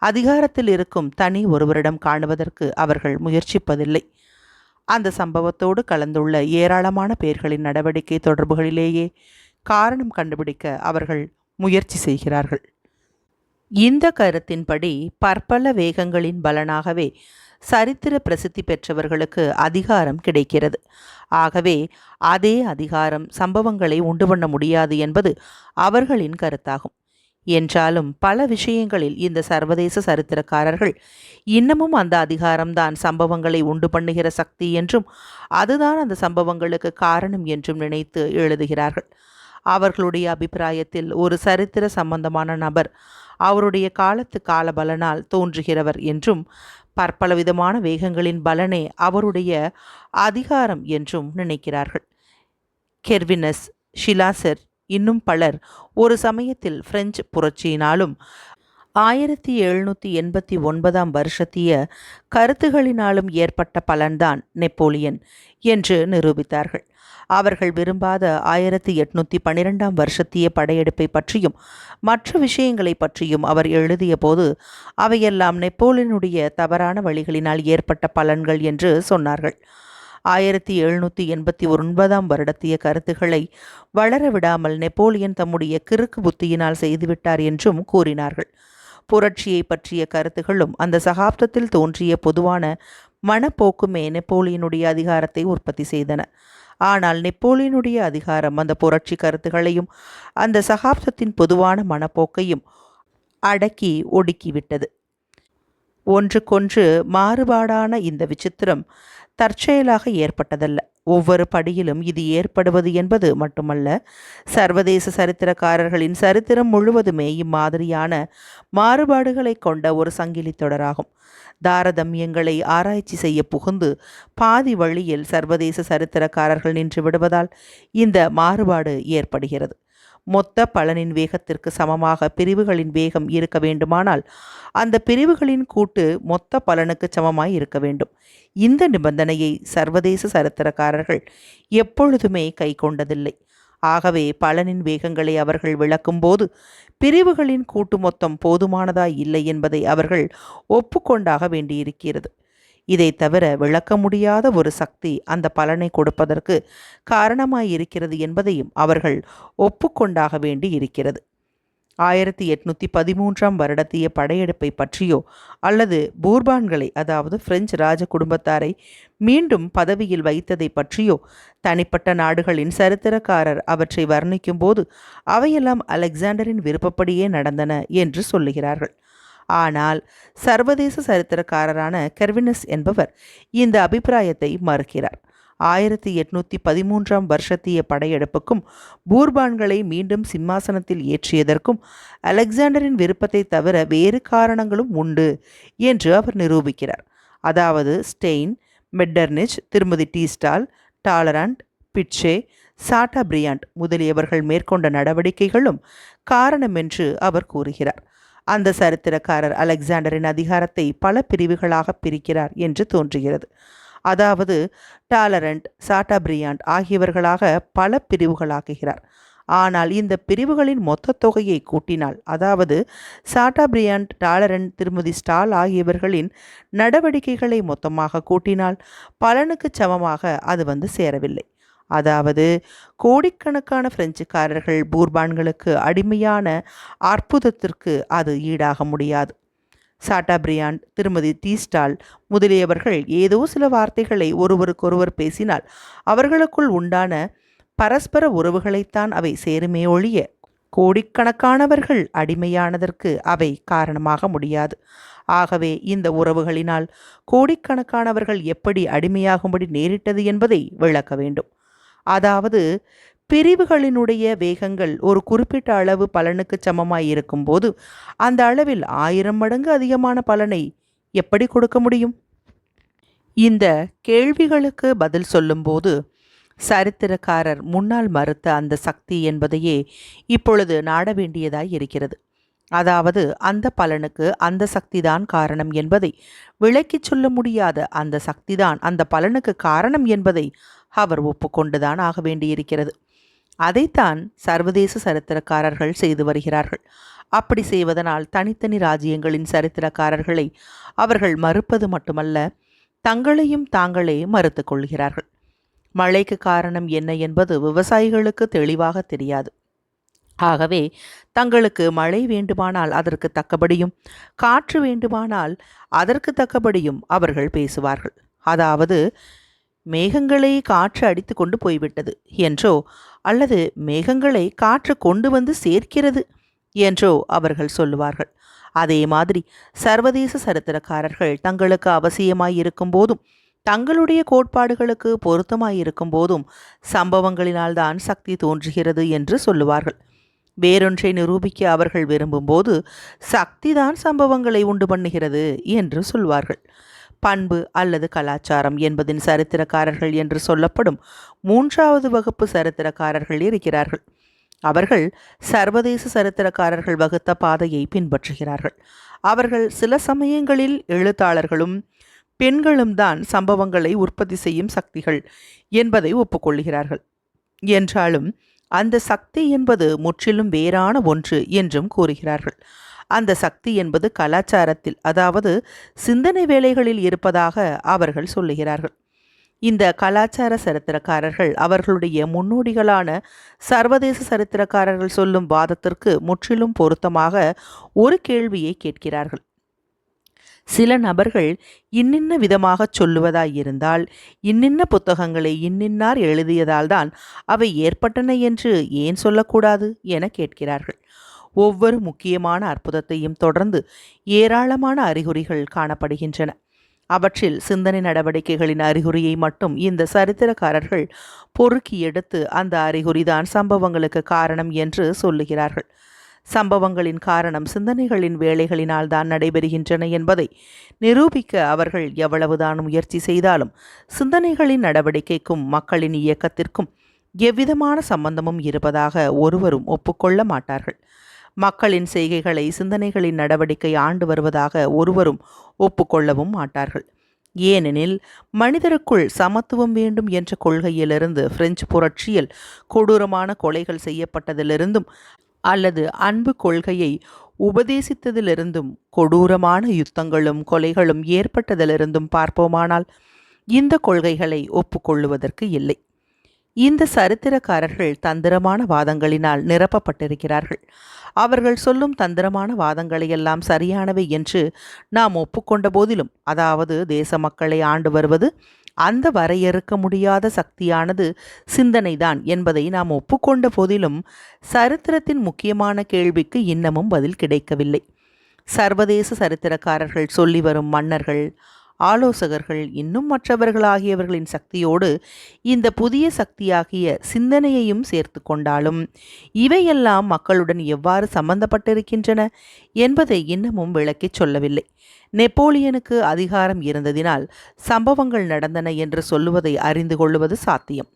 அதிகாரத்தில் இருக்கும் தனி ஒருவரிடம் காணுவதற்கு அவர்கள் முயற்சிப்பதில்லை. அந்த சம்பவத்தோடு கலந்துள்ள ஏராளமான பேர்களின் நடவடிக்கை தொடர்புகளிலேயே காரணம் கண்டுபிடிக்க அவர்கள் முயற்சி செய்கிறார்கள். இந்த கருத்தின்படி பற்பல வேகங்களின் பலனாகவே சரித்திர பிரசித்தி பெற்றவர்களுக்கு அதிகாரம் கிடைக்கிறது. ஆகவே அதே அதிகாரம் சம்பவங்களை உண்டு பண்ண முடியாது என்பது அவர்களின் கருத்தாகும். என்றாலும் பல விஷயங்களில் இந்த சர்வதேச சரித்திரக்காரர்கள் இன்னமும் அந்த அதிகாரம்தான் சம்பவங்களை உண்டு பண்ணுகிற சக்தி என்றும் அதுதான் அந்த சம்பவங்களுக்கு காரணம் என்றும் நினைத்து எழுதுகிறார்கள். அவர்களுடைய அபிப்பிராயத்தில் ஒரு சரித்திர சம்பந்தமான நபர் அவருடைய காலத்து கால பலனால் தோன்றுகிறவர் என்றும் பற்பல விதமான வேகங்களின் பலனே அவருடைய அதிகாரம் என்றும் நினைக்கிறார்கள். கெர்வினஸ், ஷிலாசர் இன்னும் பலர் ஒரு சமயத்தில் பிரெஞ்சு புரட்சியினாலும் 1789 வருஷத்திய கருத்துகளினாலும் ஏற்பட்ட பலன்தான் நெப்போலியன் என்று நிரூபித்தார்கள். அவர்கள் விரும்பாத 1812 வருஷத்திய படையெடுப்பை பற்றியும் மற்ற விஷயங்களை பற்றியும் அவர் எழுதிய போது அவையெல்லாம் நெப்போலியனுடைய தவறான வழிகளினால் ஏற்பட்ட பலன்கள் என்று சொன்னார்கள். 1789 வருடத்திய கருத்துக்களை வளர விடாமல் நெப்போலியன் தம்முடைய கிறுக்கு புத்தியினால் செய்துவிட்டார் என்றும் கூறினார்கள். புரட்சியை பற்றிய கருத்துகளும் அந்த சகாப்தத்தில் தோன்றிய பொதுவான மனப்போக்குமே நெப்போலியனுடைய அதிகாரத்தை உற்பத்தி செய்தன. ஆனால் நெப்போலியனுடைய அதிகாரம் அந்த புரட்சி கருத்துகளையும் அந்த சகாப்தத்தின் பொதுவான மனப்போக்கையும் அடக்கி ஒடுக்கிவிட்டது. ஒன்றுக்கொன்று மாறுபாடான இந்த விசித்திரம் தற்செயலாக ஏற்பட்டதல்ல. ஒவ்வொரு படியிலும் இது ஏற்படுவது என்பது மட்டுமல்ல, சர்வதேச சரித்திரக்காரர்களின் சரித்திரம் முழுவதுமே இம்மாதிரியான மாறுபாடுகளை கொண்ட ஒரு சங்கிலி தொடராகும். தாரதமியங்களை ஆராய்ச்சி செய்ய புகுந்து பாதி வழியில் சர்வதேச சரித்திரக்காரர்கள் நின்று விடுவதால் இந்த மாறுபாடு ஏற்படுகிறது. மொத்த பலனின் வேகத்திற்கு சமமாக பிரிவுகளின் வேகம் இருக்க வேண்டுமானால் அந்த பிரிவுகளின் கூட்டு மொத்த பலனுக்கு சமமாய் இருக்க வேண்டும். இந்த நிபந்தனையை சர்வதேச சரித்திரக்காரர்கள் எப்பொழுதுமே கை கொண்டதில்லை. ஆகவே பலனின் வேகங்களை அவர்கள் விளக்கும்போது பிரிவுகளின் கூட்டு மொத்தம் போதுமானதாய் இல்லை என்பதை அவர்கள் ஒப்புக்கொண்டாக வேண்டியிருக்கிறது. இதை தவிர விளக்க முடியாத ஒரு சக்தி அந்த பலனை கொடுப்பதற்கு காரணமாயிருக்கிறது என்பதையும் அவர்கள் ஒப்புக்கொண்டாக வேண்டி இருக்கிறது. 1813 வருடத்திய படையெடுப்பை பற்றியோ அல்லது பூர்பான்களை, அதாவது பிரெஞ்சு ராஜ குடும்பத்தாரை மீண்டும் பதவியில் வைத்ததை பற்றியோ தனிப்பட்ட நாடுகளின் சரித்திரக்காரர் அவற்றை வர்ணிக்கும் போது அவையெல்லாம் அலெக்சாண்டரின் விருப்பப்படியே நடந்தன என்று சொல்லுகிறார்கள். ஆனால் சர்வதேச சரித்திரக்காரரான கெர்வினஸ் என்பவர் இந்த அபிப்பிராயத்தை மறுக்கிறார். 1813 வருஷத்திய படையெடுப்புக்கும் பூர்பான்களை மீண்டும் சிம்மாசனத்தில் ஏற்றியதற்கும் அலெக்சாண்டரின் விருப்பத்தை தவிர வேறு காரணங்களும் உண்டு என்று அவர் நிரூபிக்கிறார். அதாவது ஸ்டெயின், மெட்டர்னிச், திருமதி டீஸ்டால், டாலரண்ட், பிட்சே, சாட்டாபிரியாண்ட் முதலியவர்கள் மேற்கொண்ட நடவடிக்கைகளும் காரணம் என்று அவர் கூறுகிறார். அந்த சரித்திரக்காரர் அலெக்சாண்டரின் அதிகாரத்தை பல பிரிவுகளாக பிரிக்கிறார் என்று தோன்றுகிறது. அதாவது டாலரண்ட், சாட்டாபிரியாண்ட் ஆகியவர்களாக பல பிரிவுகளாக்குகிறார். ஆனால் இந்த பிரிவுகளின் மொத்த தொகையை கூட்டினால், அதாவது சாட்டாபிரியாண்ட், டாலரண்ட், திருமதி ஸ்டால் ஆகியவர்களின் நடவடிக்கைகளை மொத்தமாக கூட்டினால் பலனுக்கு சமமாக அது சேரவில்லை. அதாவது கோடிக்கணக்கான பிரெஞ்சுக்காரர்கள் பூர்பான்களுக்கு அடிமையான அற்புதத்திற்கு அது ஈடாக முடியாது. சாட்டாபிரியாண்ட், திருமதி டீஸ்டால் முதலியவர்கள் ஏதோ சில வார்த்தைகளை ஒருவருக்கொருவர் பேசினால் அவர்களுக்குள் உண்டான பரஸ்பர உறவுகளைத்தான் அவை சேருமே ஒழிய கோடிக்கணக்கானவர்கள் அடிமையானதற்கு அவை காரணமாக முடியாது. ஆகவே இந்த உறவுகளினால் கோடிக்கணக்கானவர்கள் எப்படி அடிமையாகும்படி நேரிட்டது என்பதை விளக்க வேண்டும். அதாவது பிரிவுகளினுடைய வேகங்கள் ஒரு குறிப்பிட்ட அளவு பலனுக்கு சமமாய் இருக்கும்போது அந்த அளவில் 1000 மடங்கு அதிகமான பலனை எப்படி கொடுக்க முடியும்? இந்த கேள்விகளுக்கு பதில் சொல்லும்போது சரித்திரக்காரர் முன்னால் மறுத்த அந்த சக்தி என்பதையே இப்பொழுது நாட வேண்டியதாய் இருக்கிறது. அதாவது அந்த பலனுக்கு அந்த சக்திதான் காரணம் என்பதை விளக்கிச் சொல்ல முடியாத அந்த சக்திதான் அந்த பலனுக்கு காரணம் என்பதை அவர் ஒப்புக்கொண்டுதான் ஆக வேண்டியிருக்கிறது. அதைத்தான் சர்வதேச சரித்திரக்காரர்கள் செய்து வருகிறார்கள். அப்படி செய்வதனால் தனித்தனி ராஜ்யங்களின் சரித்திரக்காரர்களை அவர்கள் மறுப்பது மட்டுமல்ல, தங்களையும் தாங்களே மறுத்து கொள்கிறார்கள். மழைக்கு காரணம் என்ன என்பது விவசாயிகளுக்கு தெளிவாக தெரியாது. ஆகவே தங்களுக்கு மழை வேண்டுமானால் அதற்கு தக்கபடியும், காற்று வேண்டுமானால் அதற்கு தக்கபடியும் அவர்கள் பேசுவார்கள். அதாவது மேகங்களை காற்று அடித்து கொண்டு போய்விட்டது என்றோ அல்லது மேகங்களை காற்று கொண்டு வந்து சேர்க்கிறது என்றோ அவர்கள் சொல்லுவார்கள். அதே மாதிரி சர்வதேச சரித்திரக்காரர்கள் தங்களுக்கு அவசியமாயிருக்கும் போதும் தங்களுடைய கோட்பாடுகளுக்கு பொருத்தமாயிருக்கும் போதும் சம்பவங்களினால்தான் சக்தி தோன்றுகிறது என்று சொல்லுவார்கள். வேறொன்றை நிரூபிக்க அவர்கள் விரும்பும்போது சக்திதான் சம்பவங்களை உண்டு பண்ணுகிறது என்று சொல்வார்கள். பண்பு அல்லது கலாச்சாரம் என்பதின் சரித்திரக்காரர்கள் என்று சொல்லப்படும் 3வது வகுப்பு சரித்திரக்காரர்கள் இருக்கிறார்கள். அவர்கள் சர்வதேச சரித்திரக்காரர்கள் வகுத்த பாதையை பின்பற்றுகிறார்கள். அவர்கள் சில சமயங்களில் எழுத்தாளர்களும் பெண்களும் தான் சம்பவங்களை உற்பத்தி செய்யும் சக்திகள் என்பதை ஒப்புக்கொள்கிறார்கள். என்றாலும் அந்த சக்தி என்பது முற்றிலும் வேறான ஒன்று என்றும் கூறுகிறார்கள். அந்த சக்தி என்பது கலாச்சாரத்தில், அதாவது சிந்தனை வேலைகளில் இருப்பதாக அவர்கள் சொல்லுகிறார்கள். இந்த கலாச்சார சரித்திரக்காரர்கள் அவர்களுடைய முன்னோடிகளான சர்வதேச சரித்திரக்காரர்கள் சொல்லும் வாதத்திற்கு முற்றிலும் பொருத்தமாக ஒரு கேள்வியை கேட்கிறார்கள். சில நபர்கள் இன்னின்ன விதமாகச் சொல்லுவதாயிருந்தால் இன்னின்ன புத்தகங்களை இன்னின்னார் எழுதியதால்தான் அவை ஏற்பட்டன என்று ஏன் சொல்லக்கூடாது என கேட்கிறார்கள். ஒவ்வொரு முக்கியமான அற்புதத்தையும் தொடர்ந்து ஏராளமான அறிகுறிகள் காணப்படுகின்றன. அவற்றில் சிந்தனை நடவடிக்கைகளின் அறிகுறியை மட்டும் இந்த சரித்திரக்காரர்கள் பொறுக்கி எடுத்து அந்த அறிகுறிதான் சம்பவங்களுக்கு காரணம் என்று சொல்லுகிறார்கள். சம்பவங்களின் காரணம் சிந்தனைகளின் வேலைகளினால் தான் நடைபெறுகின்றன என்பதை நிரூபிக்க அவர்கள் எவ்வளவுதான் முயற்சி செய்தாலும் சிந்தனைகளின் நடவடிக்கைக்கும் மக்களின் இயக்கத்திற்கும் எவ்விதமான சம்பந்தமும் இருப்பதாக ஒருவரும் ஒப்புக்கொள்ள மாட்டார்கள். மக்களின் செய்கைகளை சிந்தனைகளின் நடவடிக்கை ஆண்டு வருவதாக ஒருவரும் ஒப்புக்கொள்ளவும் மாட்டார்கள். ஏனெனில் மனிதருக்குள் சமத்துவம் வேண்டும் என்ற கொள்கையிலிருந்து பிரெஞ்சு புரட்சியில் கொடூரமான கொலைகள் செய்யப்பட்டதிலிருந்தும் அல்லது அன்பு கொள்கையை உபதேசித்ததிலிருந்தும் கொடூரமான யுத்தங்களும் கொலைகளும் ஏற்பட்டதிலிருந்தும் பார்ப்போமானால் இந்த கொள்கைகளை ஒப்புக்கொள்ளுவதற்கு இல்லை. இந்த சரித்திரக்காரர்கள் தந்திரமான வாதங்களினால் நிரப்பப்பட்டிருக்கிறார்கள். அவர்கள் சொல்லும் தந்திரமான வாதங்களையெல்லாம் சரியானவை என்று நாம் ஒப்புக்கொண்ட போதிலும், அதாவது தேச மக்களை ஆண்டு வருவது அந்த வரையறுக்க முடியாத சக்தியானது சிந்தனைதான் என்பதை நாம் ஒப்புக்கொண்ட போதிலும் சரித்திரத்தின் முக்கியமான கேள்விக்கு இன்னமும் பதில் கிடைக்கவில்லை. சர்வதேச சரித்திரக்காரர்கள் சொல்லி வரும் மன்னர்கள், ஆலோசகர்கள், இன்னும் மற்றவர்கள் ஆகியவர்களின் சக்தியோடு இந்த புதிய சக்தியாகிய சிந்தனையையும் சேர்த்து கொண்டாலும் இவையெல்லாம் மக்களுடன் எவ்வாறு சம்பந்தப்பட்டிருக்கின்றன என்பதை இன்னமும் விளக்கிச் சொல்லவில்லை. நெப்போலியனுக்கு அதிகாரம் இருந்ததினால் சம்பவங்கள் நடந்தன என்று சொல்லுவதை அறிந்து கொள்வது சாத்தியம்.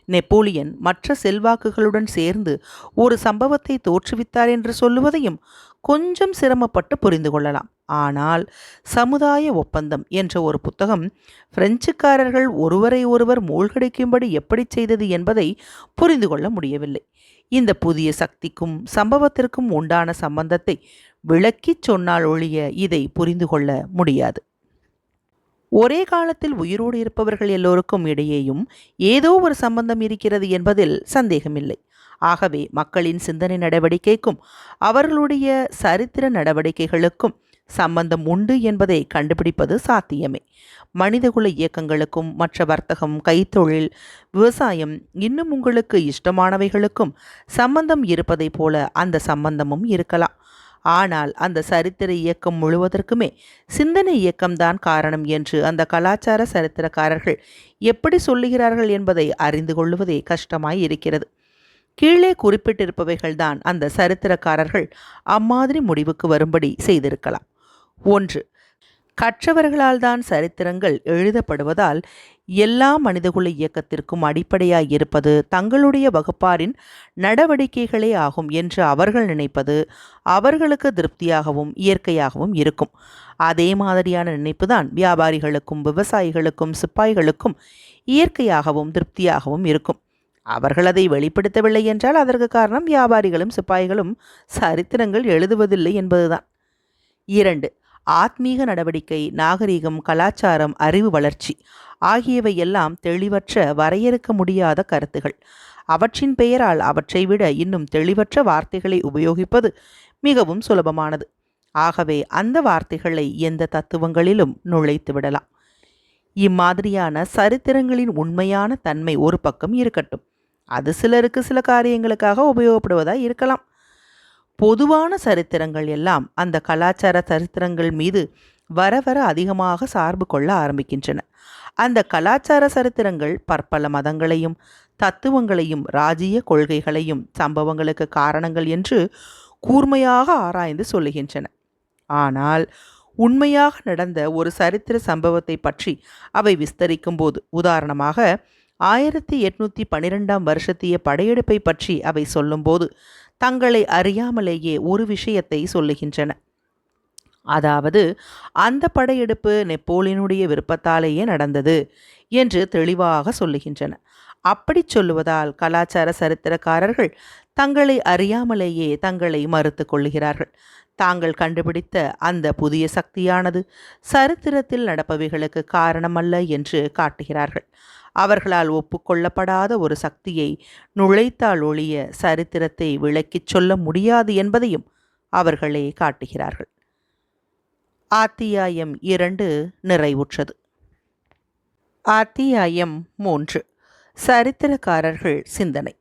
நெப்போலியன் மற்ற செல்வாக்குகளுடன் சேர்ந்து ஒரு சம்பவத்தை தோற்றுவித்தார் என்று சொல்லுவதையும் கொஞ்சம் சிரமப்பட்டு புரிந்து கொள்ளலாம். ஆனால் சமுதாய ஒப்பந்தம் என்ற ஒரு புத்தகம் பிரெஞ்சுக்காரர்கள் ஒருவரை ஒருவர் மூழ்கடிக்கும்படி எப்படி செய்தது என்பதை புரிந்து கொள்ள முடியவில்லை. இந்த புதிய சக்திக்கும் சம்பவத்திற்கும் உண்டான சம்பந்தத்தை விளக்கிச் சொன்னால் ஒழிய இதை புரிந்து கொள்ள முடியாது. ஒரே காலத்தில் உயிரோடு இருப்பவர்கள் எல்லோருக்கும் இடையேயும் ஏதோ ஒரு சம்பந்தம் இருக்கிறது என்பதில் சந்தேகமில்லை. ஆகவே மக்களின் சிந்தனை நடவடிக்கைக்கும் அவர்களுடைய சரித்திர நடவடிக்கைகளுக்கும் சம்பந்தம் உண்டு என்பதை கண்டுபிடிப்பது சாத்தியமே. மனிதகுல இயக்கங்களுக்கும் மற்ற வர்த்தகம், கைத்தொழில், விவசாயம், இன்னும் உங்களுக்கு இஷ்டமானவைகளுக்கும் சம்பந்தம் இருப்பதைப் போல அந்த சம்பந்தமும் இருக்கலாம். ஆனால் அந்த சரித்திர இயக்கம் முழுவதற்குமே சிந்தனை இயக்கம்தான் காரணம் என்று அந்த கலாச்சார சரித்திரக்காரர்கள் எப்படி சொல்லுகிறார்கள் என்பதை அறிந்து கொள்வதே கஷ்டமாய் இருக்கிறது. கீழே குறிப்பிட்டிருப்பவைகள்தான் அந்த சரித்திரக்காரர்கள் அம்மாதிரி முடிவுக்கு வரும்படி செய்திருக்கலாம். 1. கற்றவர்களால் தான் சரித்திரங்கள் எழுதப்படுவதால் எல்லா மனிதகுல இயக்கத்திற்கும் அடிப்படையாய் இருப்பது தங்களுடைய வகுப்பாரின் நடவடிக்கைகளே ஆகும் என்று அவர்கள் நினைப்பது அவர்களுக்கு திருப்தியாகவும் இயற்கையாகவும் இருக்கும். அதே மாதிரியான நினைப்புதான் வியாபாரிகளுக்கும் விவசாயிகளுக்கும் சிப்பாய்களுக்கும் இயற்கையாகவும் திருப்தியாகவும் இருக்கும். அவர்கள் அதை வெளிப்படுத்தவில்லை என்றால் அதற்கு காரணம் வியாபாரிகளும் சிப்பாய்களும் சரித்திரங்கள் எழுதுவதில்லை என்பதுதான். 2. ஆத்மீக நடவடிக்கை, நாகரிகம், கலாச்சாரம், அறிவு வளர்ச்சி ஆகியவை எல்லாம் தெளிவற்ற வரையறுக்க முடியாத கருத்துகள். அவற்றின் பெயரால் அவற்றை விட இன்னும் தெளிவற்ற வார்த்தைகளை உபயோகிப்பது மிகவும் சுலபமானது. ஆகவே அந்த வார்த்தைகளை எந்த தத்துவங்களிலும் நுழைத்து விடலாம். இம்மாதிரியான சரித்திரங்களின் உண்மையான தன்மை ஒரு பக்கம் இருக்கட்டும், அது சிலருக்கு சில காரியங்களுக்காக உபயோகப்படுவதாய் இருக்கலாம். பொதுவான சரித்திரங்கள் எல்லாம் அந்த கலாச்சார சரித்திரங்கள் மீது வர வர அதிகமாக சார்பு கொள்ள ஆரம்பிக்கின்றன. அந்த கலாச்சார சரித்திரங்கள் பற்பல மதங்களையும் தத்துவங்களையும் ராஜ்ஜிய கொள்கைகளையும் சம்பவங்களுக்கு காரணங்கள் என்று கூர்மையாக ஆராய்ந்து சொல்லுகின்றன. ஆனால் உண்மையாக நடந்த ஒரு சரித்திர சம்பவத்தை பற்றி அவை விஸ்தரிக்கும் போது, உதாரணமாக 1812 வருஷத்திய படையெடுப்பை பற்றி அவை சொல்லும்போது, தங்களை அறியாமலேயே ஒரு விஷயத்தை சொல்லுகின்றன. அதாவது அந்த படையெடுப்பு நெப்போலியனுடைய விருப்பத்தாலேயே நடந்தது என்று தெளிவாக சொல்லுகின்றன. அப்படி சொல்லுவதால் கலாச்சார சரித்திரக்காரர்கள் தங்களை அறியாமலேயே தங்களை மறுத்து கொள்ளுகிறார்கள். தாங்கள் கண்டுபிடித்த அந்த புதிய சக்தியானது சரித்திரத்தில் நடப்பவைகளுக்கு காரணமல்ல என்று காட்டுகிறார்கள். அவர்களால் ஒப்புக்கொள்ளப்படாத ஒரு சக்தியை நுழைத்தால் ஒழிய சரித்திரத்தை விளக்கிச் சொல்ல முடியாது என்பதையும் அவர்களே காட்டுகிறார்கள். அத்தியாயம் 2 நிறைவுற்றது. அத்தியாயம் 3 சரித்திரக்காரர்கள் சிந்தனை.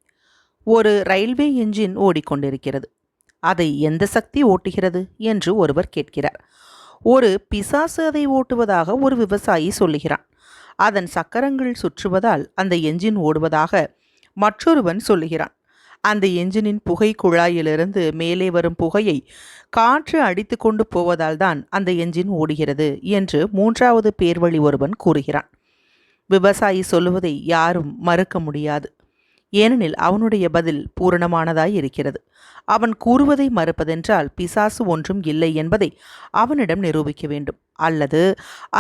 ஒரு ரயில்வே என்ஜின் ஓடிக்கொண்டிருக்கிறது. அதை எந்த சக்தி ஓட்டுகிறது என்று ஒருவர் கேட்கிறார். ஒரு பிசாசு அதை ஓட்டுவதாக ஒரு விவசாயி சொல்லுகிறான். அதன் சக்கரங்கள் சுற்றுவதால் அந்த என்ஜின் ஓடுவதாக மற்றொருவன் சொல்லுகிறான். அந்த என்ஜினின் புகை குழாயிலிருந்து மேலே வரும் புகையை காற்று அடித்து கொண்டு போவதால் தான் அந்த என்ஜின் ஓடுகிறது என்று மூன்றாவது பேர்வழி ஒருவன் கூறுகிறான். விவசாயி சொல்லுவதை யாரும் மறுக்க முடியாது. ஏனெனில் அவனுடைய பதில் பூரணமானதாய் இருக்கிறது. அவன் கூறுவதை மறுப்பதென்றால் பிசாசு ஒன்றும் இல்லை என்பதை அவனிடம் நிரூபிக்க வேண்டும். அல்லது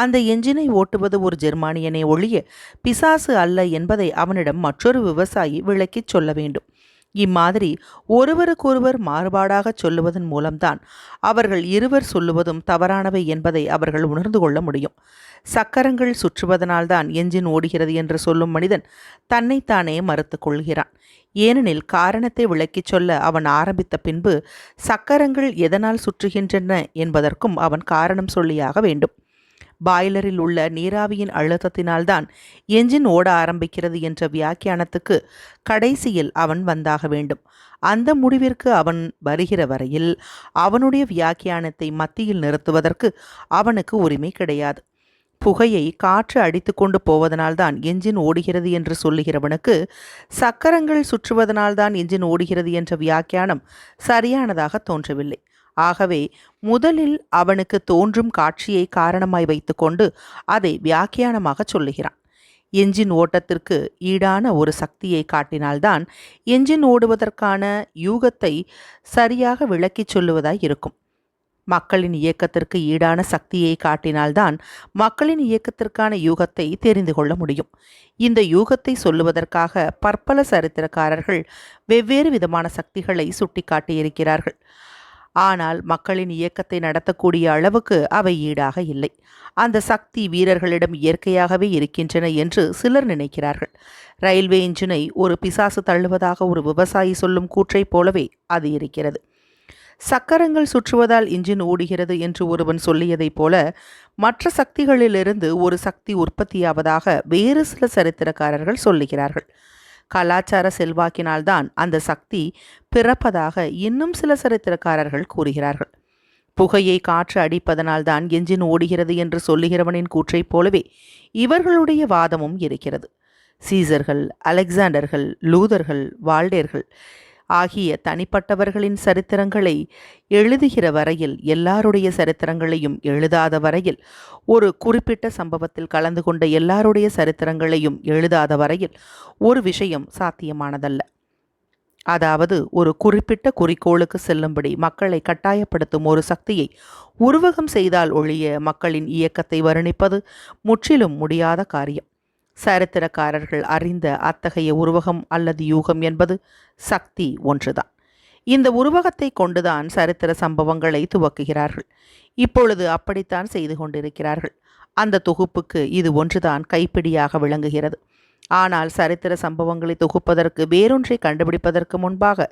அந்த என்ஜினை ஓட்டுவது ஒரு ஜெர்மானியனை ஒழிய பிசாசு அல்ல என்பதை அவனிடம் மற்றொரு விவசாயி விளக்கிச் சொல்ல வேண்டும். இம்மாதிரி ஒருவருக்கொருவர் மாறுபாடாக சொல்லுவதன் மூலம்தான் அவர்கள் இருவர் சொல்லுவதும் தவறானவை என்பதை அவர்கள் உணர்ந்து கொள்ள முடியும். சக்கரங்கள் சுற்றுவதனால்தான் என்ஜின் ஓடுகிறது என்று சொல்லும் மனிதன் தன்னைத்தானே மறுத்து கொள்கிறான். ஏனெனில் காரணத்தை விளக்கிச் சொல்ல அவன் ஆரம்பித்த பின்பு சக்கரங்கள் எதனால் சுற்றுகின்றன என்பதற்கும் அவன் காரணம் சொல்லியாக வேண்டும். பாய்லரில் உள்ள நீராவியின் அழுத்தத்தினால்தான் என்ஜின் ஓட ஆரம்பிக்கிறது என்ற வியாக்கியானத்துக்கு கடைசியில் அவன் வந்தாக வேண்டும். அந்த முடிவிற்கு அவன் வருகிற வரையில் அவனுடைய வியாக்கியானத்தை மத்தியில் நிறுத்துவதற்கு அவனுக்கு உரிமை கிடையாது. புகையை காற்று அடித்து கொண்டு போவதனால்தான் என்ஜின் ஓடுகிறது என்று சொல்லுகிறவனுக்கு சக்கரங்கள் சுற்றுவதனால்தான் என்ஜின் ஓடுகிறது என்ற வியாக்கியானம் சரியானதாக தோன்றவில்லை. ஆகவே முதலில் அவனுக்கு தோன்றும் காட்சியை காரணமாய் வைத்துக்கொண்டு அதை வியாக்கியானமாக சொல்லுகிறான். என்ஜின் ஓட்டத்திற்கு ஈடான ஒரு சக்தியை காட்டினால்தான் என்ஜின் ஓடுவதற்கான யூகத்தை சரியாக விளக்கிச் சொல்லுவதாய் இருக்கும். மக்களின் இயக்கத்திற்கு ஈடான சக்தியை காட்டினால்தான் மக்களின் இயக்கத்திற்கான யூகத்தை தெரிந்து கொள்ள முடியும். இந்த யூகத்தை சொல்லுவதற்காக பற்பல சரித்திரக்காரர்கள் வெவ்வேறு விதமான சக்திகளை சுட்டிக்காட்டியிருக்கிறார்கள். ஆனால் மக்களின் இயக்கத்தை நடத்தக்கூடிய அளவுக்கு அவை ஈடாக இல்லை. அந்த சக்தி வீரர்களிடம் இயற்கையாகவே இருக்கின்றன என்று சிலர் நினைக்கிறார்கள். ரயில்வே இன்ஜினை ஒரு பிசாசு தள்ளுவதாக ஒரு விவசாயி சொல்லும் கூற்றைப் போலவே அது இருக்கிறது. சக்கரங்கள் சுற்றுவதால் இன்ஜின் ஓடுகிறது என்று ஒருவன் சொல்லியதைப் போல மற்ற சக்திகளிலிருந்து ஒரு சக்தி உற்பத்தியாவதாக வேறு சில சரித்திரக்காரர்கள் சொல்லுகிறார்கள். கலாச்சார செல்வாக்கினால்தான் அந்த சக்தி பிறப்பதாக இன்னும் சில சரித்திரக்காரர்கள் கூறுகிறார்கள். புகையை காற்று அடிப்பதனால்தான் என்ஜின் ஓடுகிறது என்று சொல்லுகிறவனின் கூற்றைப் போலவே இவர்களுடைய வாதமும் இருக்கிறது. சீசர்கள், அலெக்சாண்டர்கள், லூதர்கள், வால்டேர்கள் ஆகிய தனிப்பட்டவர்களின் சரித்திரங்களை எழுதுகிற வரையில், எல்லாருடைய சரித்திரங்களையும் எழுதாத வரையில், ஒரு குறிப்பிட்ட சம்பவத்தில் கலந்து கொண்ட எல்லாருடைய சரித்திரங்களையும் எழுதாத வரையில் ஒரு விஷயம் சாத்தியமானதல்ல. அதாவது ஒரு குறிப்பிட்ட குறிக்கோளுக்கு செல்லும்படி மக்களை கட்டாயப்படுத்தும் ஒரு சக்தியை உருவகம் செய்தால் ஒழிய மக்களின் இயக்கத்தை வர்ணிப்பது முற்றிலும் முடியாத காரியம். சரித்திரக்காரர்கள் அறிந்த அத்தகைய உருவகம் அல்லது யூகம் என்பது சக்தி ஒன்றுதான். இந்த உருவகத்தை கொண்டுதான் சரித்திர சம்பவங்களை துவக்குகிறார்கள். இப்பொழுது அப்படித்தான் செய்து கொண்டிருக்கிறார்கள். அந்த தொகுப்புக்கு இது ஒன்றுதான் கைப்பிடியாக விளங்குகிறது. ஆனால் சரித்திர சம்பவங்களை தொகுப்பதற்கு வேறொன்றை கண்டுபிடிப்பதற்கு முன்பாக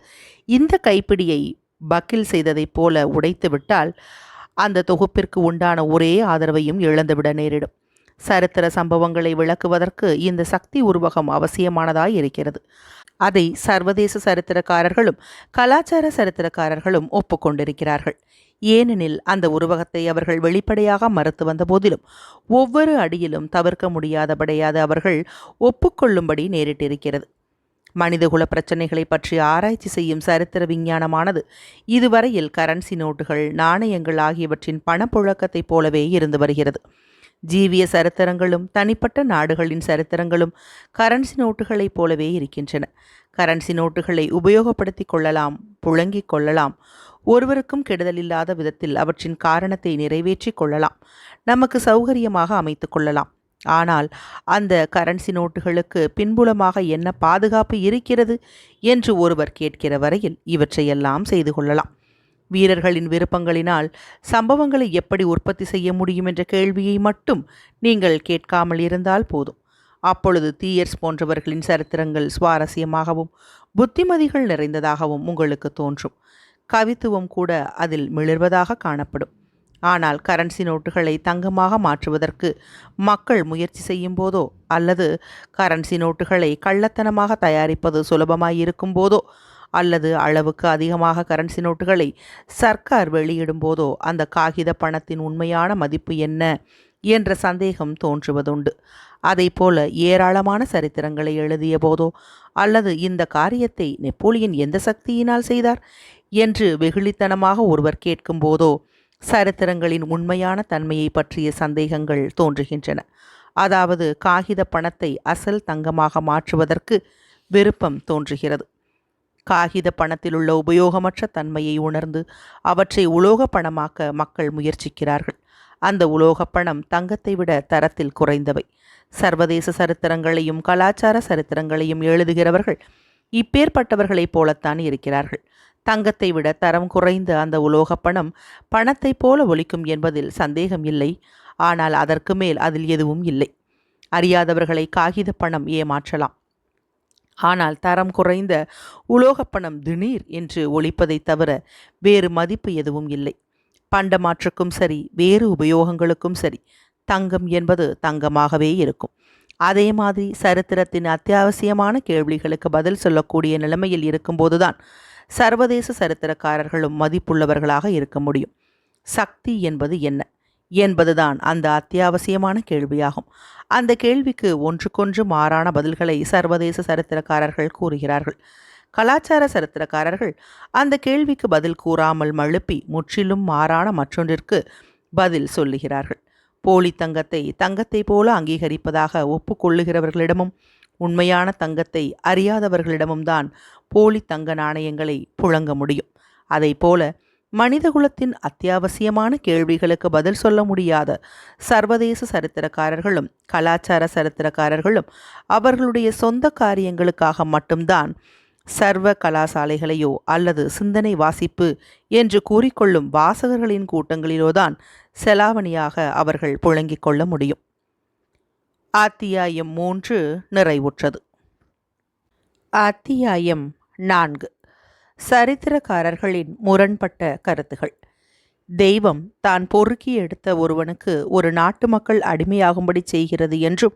இந்த கைப்பிடியை பக்கில் செய்ததைப் போல உடைத்து விட்டால் அந்த தொகுப்பிற்கு உண்டான ஒரே ஆதரவையும் இழந்துவிட நேரிடும். சரித்திர சம்பவங்களை விளக்குவதற்கு இந்த சக்தி உருவகம் அவசியமானதாய் இருக்கிறது. அதை சர்வதேச சரித்திரக்காரர்களும் கலாச்சார சரித்திரக்காரர்களும் ஒப்புக்கொண்டிருக்கிறார்கள். ஏனெனில் அந்த உருவகத்தை அவர்கள் வெளிப்படையாக மறுத்து வந்த போதிலும் ஒவ்வொரு அடியிலும் தவிர்க்க முடியாதபடியாது அவர்கள் ஒப்புக்கொள்ளும்படி நேரிட்டிருக்கிறது. மனிதகுல பிரச்சனைகளை பற்றி ஆராய்ச்சி செய்யும் சரித்திர விஞ்ஞானமானது இதுவரையில் கரன்சி நோட்டுகள், நாணயங்கள் ஆகியவற்றின் பணப்புழக்கத்தைப் போலவே இருந்து வருகிறது. ஜீவிய சரித்திரங்களும் தனிப்பட்ட நாடுகளின் சரித்திரங்களும் கரன்சி நோட்டுகளைப் போலவே இருக்கின்றன. கரன்சி நோட்டுகளை உபயோகப்படுத்திக் கொள்ளலாம், புழங்கிக் கொள்ளலாம், ஒருவருக்கும் கெடுதலில்லாத விதத்தில் அவற்றின் காரணத்தை நிறைவேற்றிக் கொள்ளலாம், நமக்கு சௌகரியமாக அமைத்து கொள்ளலாம். ஆனால் அந்த கரன்சி நோட்டுகளுக்கு பின்புலமாக என்ன பாதுகாப்பு இருக்கிறது என்று ஒருவர் கேட்கிற வரையில் இவற்றையெல்லாம் செய்து கொள்ளலாம். வீரர்களின் விருப்பங்களினால் சம்பவங்களை எப்படி உற்பத்தி செய்ய முடியும் என்ற கேள்வியை மட்டும் நீங்கள் கேட்காமல் இருந்தால் போதும். அப்பொழுது தீயர்ஸ் போன்றவர்களின் சரித்திரங்கள் சுவாரஸ்யமாகவும் புத்திமதிகள் நிறைந்ததாகவும் உங்களுக்கு தோன்றும். கவித்துவம் கூட அதில் மிளர்வதாக காணப்படும். ஆனால் கரன்சி நோட்டுகளை தங்கமாக மாற்றுவதற்கு மக்கள் முயற்சி செய்யும் போதோ அல்லது கரன்சி நோட்டுகளை கள்ளத்தனமாக தயாரிப்பது சுலபமாயிருக்கும் போதோ அல்லது அளவுக்கு அதிகமாக கரன்சி நோட்டுகளை சர்க்கார் வெளியிடும் போதோ அந்த காகித பணத்தின் உண்மையான மதிப்பு என்ன என்ற சந்தேகம் தோன்றுவதுண்டு. அதைப்போல ஏராளமான சரித்திரங்களை எழுதிய போதோ அல்லது இந்த காரியத்தை நெப்போலியன் எந்த சக்தியினால் செய்தார் என்று வெகுளித்தனமாக ஒருவர் கேட்கும் போதோ சரித்திரங்களின் உண்மையான தன்மையை பற்றிய சந்தேகங்கள் தோன்றுகின்றன. அதாவது காகித பணத்தை அசல் தங்கமாக மாற்றுவதற்கு விருப்பம் தோன்றுகிறது. காகித பணத்தில் உள்ள உபயோகமற்ற தன்மையை உணர்ந்து அவற்றை உலோக பணமாக்க மக்கள் முயற்சிக்கிறார்கள். அந்த உலோக பணம் தங்கத்தை விட தரத்தில் குறைந்தவை. சர்வதேச சரித்திரங்களையும் கலாச்சார சரித்திரங்களையும் எழுதுகிறவர்கள் இப்பேற்பட்டவர்களைப் போலத்தான் இருக்கிறார்கள். தங்கத்தை விட தரம் குறைந்த அந்த உலோக பணம் பணத்தைப் போல ஒலிக்கும் என்பதில் சந்தேகம் இல்லை. ஆனால் அதற்கு மேல் அதில் எதுவும் இல்லை. அறியாதவர்களை காகித பணம் ஏமாற்றலாம். ஆனால் தரம் குறைந்த உலோகப் பணம் திடீர் என்று ஒலிப்பதை தவிர வேறு மதிப்பு எதுவும் இல்லை. பண்டமாற்றுக்கும் சரி, வேறு உபயோகங்களுக்கும் சரி, தங்கம் என்பது தங்கமாகவே இருக்கும். அதே மாதிரி சரித்திரத்தின் அத்தியாவசியமான கேள்விகளுக்கு பதில் சொல்லக்கூடிய நிலைமையில் இருக்கும்போதுதான் சர்வதேச சரித்திரக்காரர்களும் மதிப்புள்ளவர்களாக இருக்க முடியும். சக்தி என்பது என்ன என்பதுதான் அந்த அத்தியாவசியமான கேள்வியாகும். அந்த கேள்விக்கு ஒன்றுக்கொன்று மாறான பதில்களை சர்வதேச சரித்திரக்காரர்கள் கூறுகிறார்கள். கலாச்சார சரித்திரக்காரர்கள் அந்த கேள்விக்கு பதில் கூறாமல் மழுப்பி முற்றிலும் மாறான மற்றொன்றிற்கு பதில் சொல்லுகிறார்கள். போலி தங்கத்தை தங்கத்தை போல அங்கீகரிப்பதாக ஒப்புக்கொள்ளுகிறவர்களிடமும் உண்மையான தங்கத்தை அறியாதவர்களிடமும் தான் போலி தங்க நாணயங்களை புழங்க முடியும். அதைப்போல மனிதகுலத்தின் அத்தியாவசியமான கேள்விகளுக்கு பதில் சொல்ல முடியாத சர்வதேச சரித்திரக்காரர்களும் கலாச்சார சரித்திரக்காரர்களும் அவர்களுடைய சொந்த காரியங்களுக்காக மட்டும்தான் சர்வ கலாசாலைகளையோ அல்லது சிந்தனை வாசிப்பு என்று கூறிக்கொள்ளும் வாசகர்களின் கூட்டங்களிலோதான் செலாவணியாக அவர்கள் புழங்கிக் கொள்ள முடியும். அத்தியாயம் 3 நிறைவுற்றது. அத்தியாயம் 4 சரித்திரக்காரர்களின் முரண்பட்ட கருத்துகள். தெய்வம் தான் பொறுக்கி எடுத்த ஒருவனுக்கு ஒரு நாட்டு மக்கள் அடிமையாகும்படி செய்கிறது என்றும்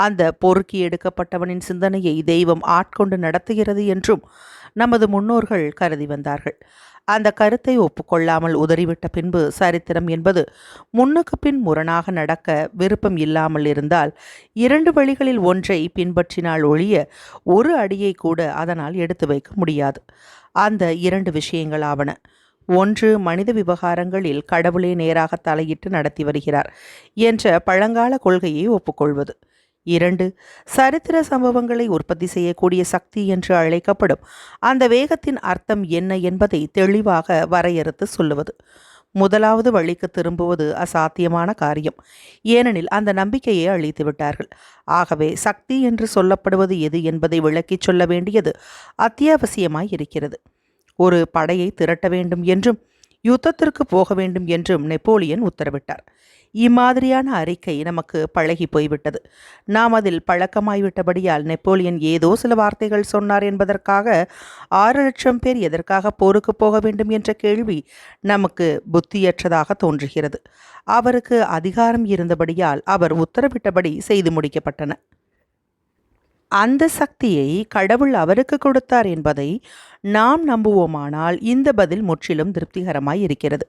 அந்த பொறுக்கி எடுக்கப்பட்டவனின் சிந்தனையை தெய்வம் ஆட்கொண்டு நடத்துகிறது என்றும் நமது முன்னோர்கள் கருதி வந்தார்கள். அந்த கருத்தை ஒப்புக்கொள்ளாமல் உதறிவிட்ட பின்பு சரித்திரம் என்பது முன்னுக்கு பின் முரணாக நடக்க விருப்பம் இல்லாமல் இருந்தால் 2 வழிகளில் ஒன்றை பின்பற்றினால் ஒழிய ஒரு அடியை கூட அதனால் எடுத்து வைக்க முடியாது. அந்த 2 விஷயங்களாவன: 1, மனித விவகாரங்களில் கடவுளே நேராக தலையிட்டு நடத்தி வருகிறார் என்ற பழங்கால கொள்கையை ஒப்புக்கொள்வது. 2, சரித்திர சம்பவங்களை உற்பத்தி செய்யக்கூடிய சக்தி என்று அழைக்கப்படும் அந்த வேகத்தின் அர்த்தம் என்ன என்பதை தெளிவாக வரையறுத்து சொல்லுவது. முதலாவது வழிக்கு திரும்புவது அசாத்தியமான காரியம். ஏனெனில் அந்த நம்பிக்கையை அழித்து விட்டார்கள். ஆகவே சக்தி என்று சொல்லப்படுவது எது என்பதை விளக்கிச் சொல்ல வேண்டியது அத்தியாவசியமாய் இருக்கிறது. ஒரு படையை திரட்ட வேண்டும் என்றும் யுத்தத்திற்கு போக வேண்டும் என்றும் நெப்போலியன் உத்தரவிட்டார். இம்மாதிரியான அறிக்கை நமக்கு பழகி போய்விட்டது. நாம் அதில் பழக்கமாய்விட்டபடியால் நெப்போலியன் ஏதோ சில வார்த்தைகள் சொன்னார் என்பதற்காக 6 லட்சம் பேர் எதற்காக போருக்கு போக வேண்டும் என்ற கேள்வி நமக்கு புத்தியற்றதாக தோன்றுகிறது. அவருக்கு அதிகாரம் இருந்தபடியால் அவர் உத்தரவிட்டபடி செய்து முடிக்கப்பட்டன. அந்த சக்தியை கடவுள் அவருக்கு கொடுத்தார் என்பதை நாம் நம்புவோமானால் இந்த பதில் முற்றிலும் திருப்திகரமாய் இருக்கிறது.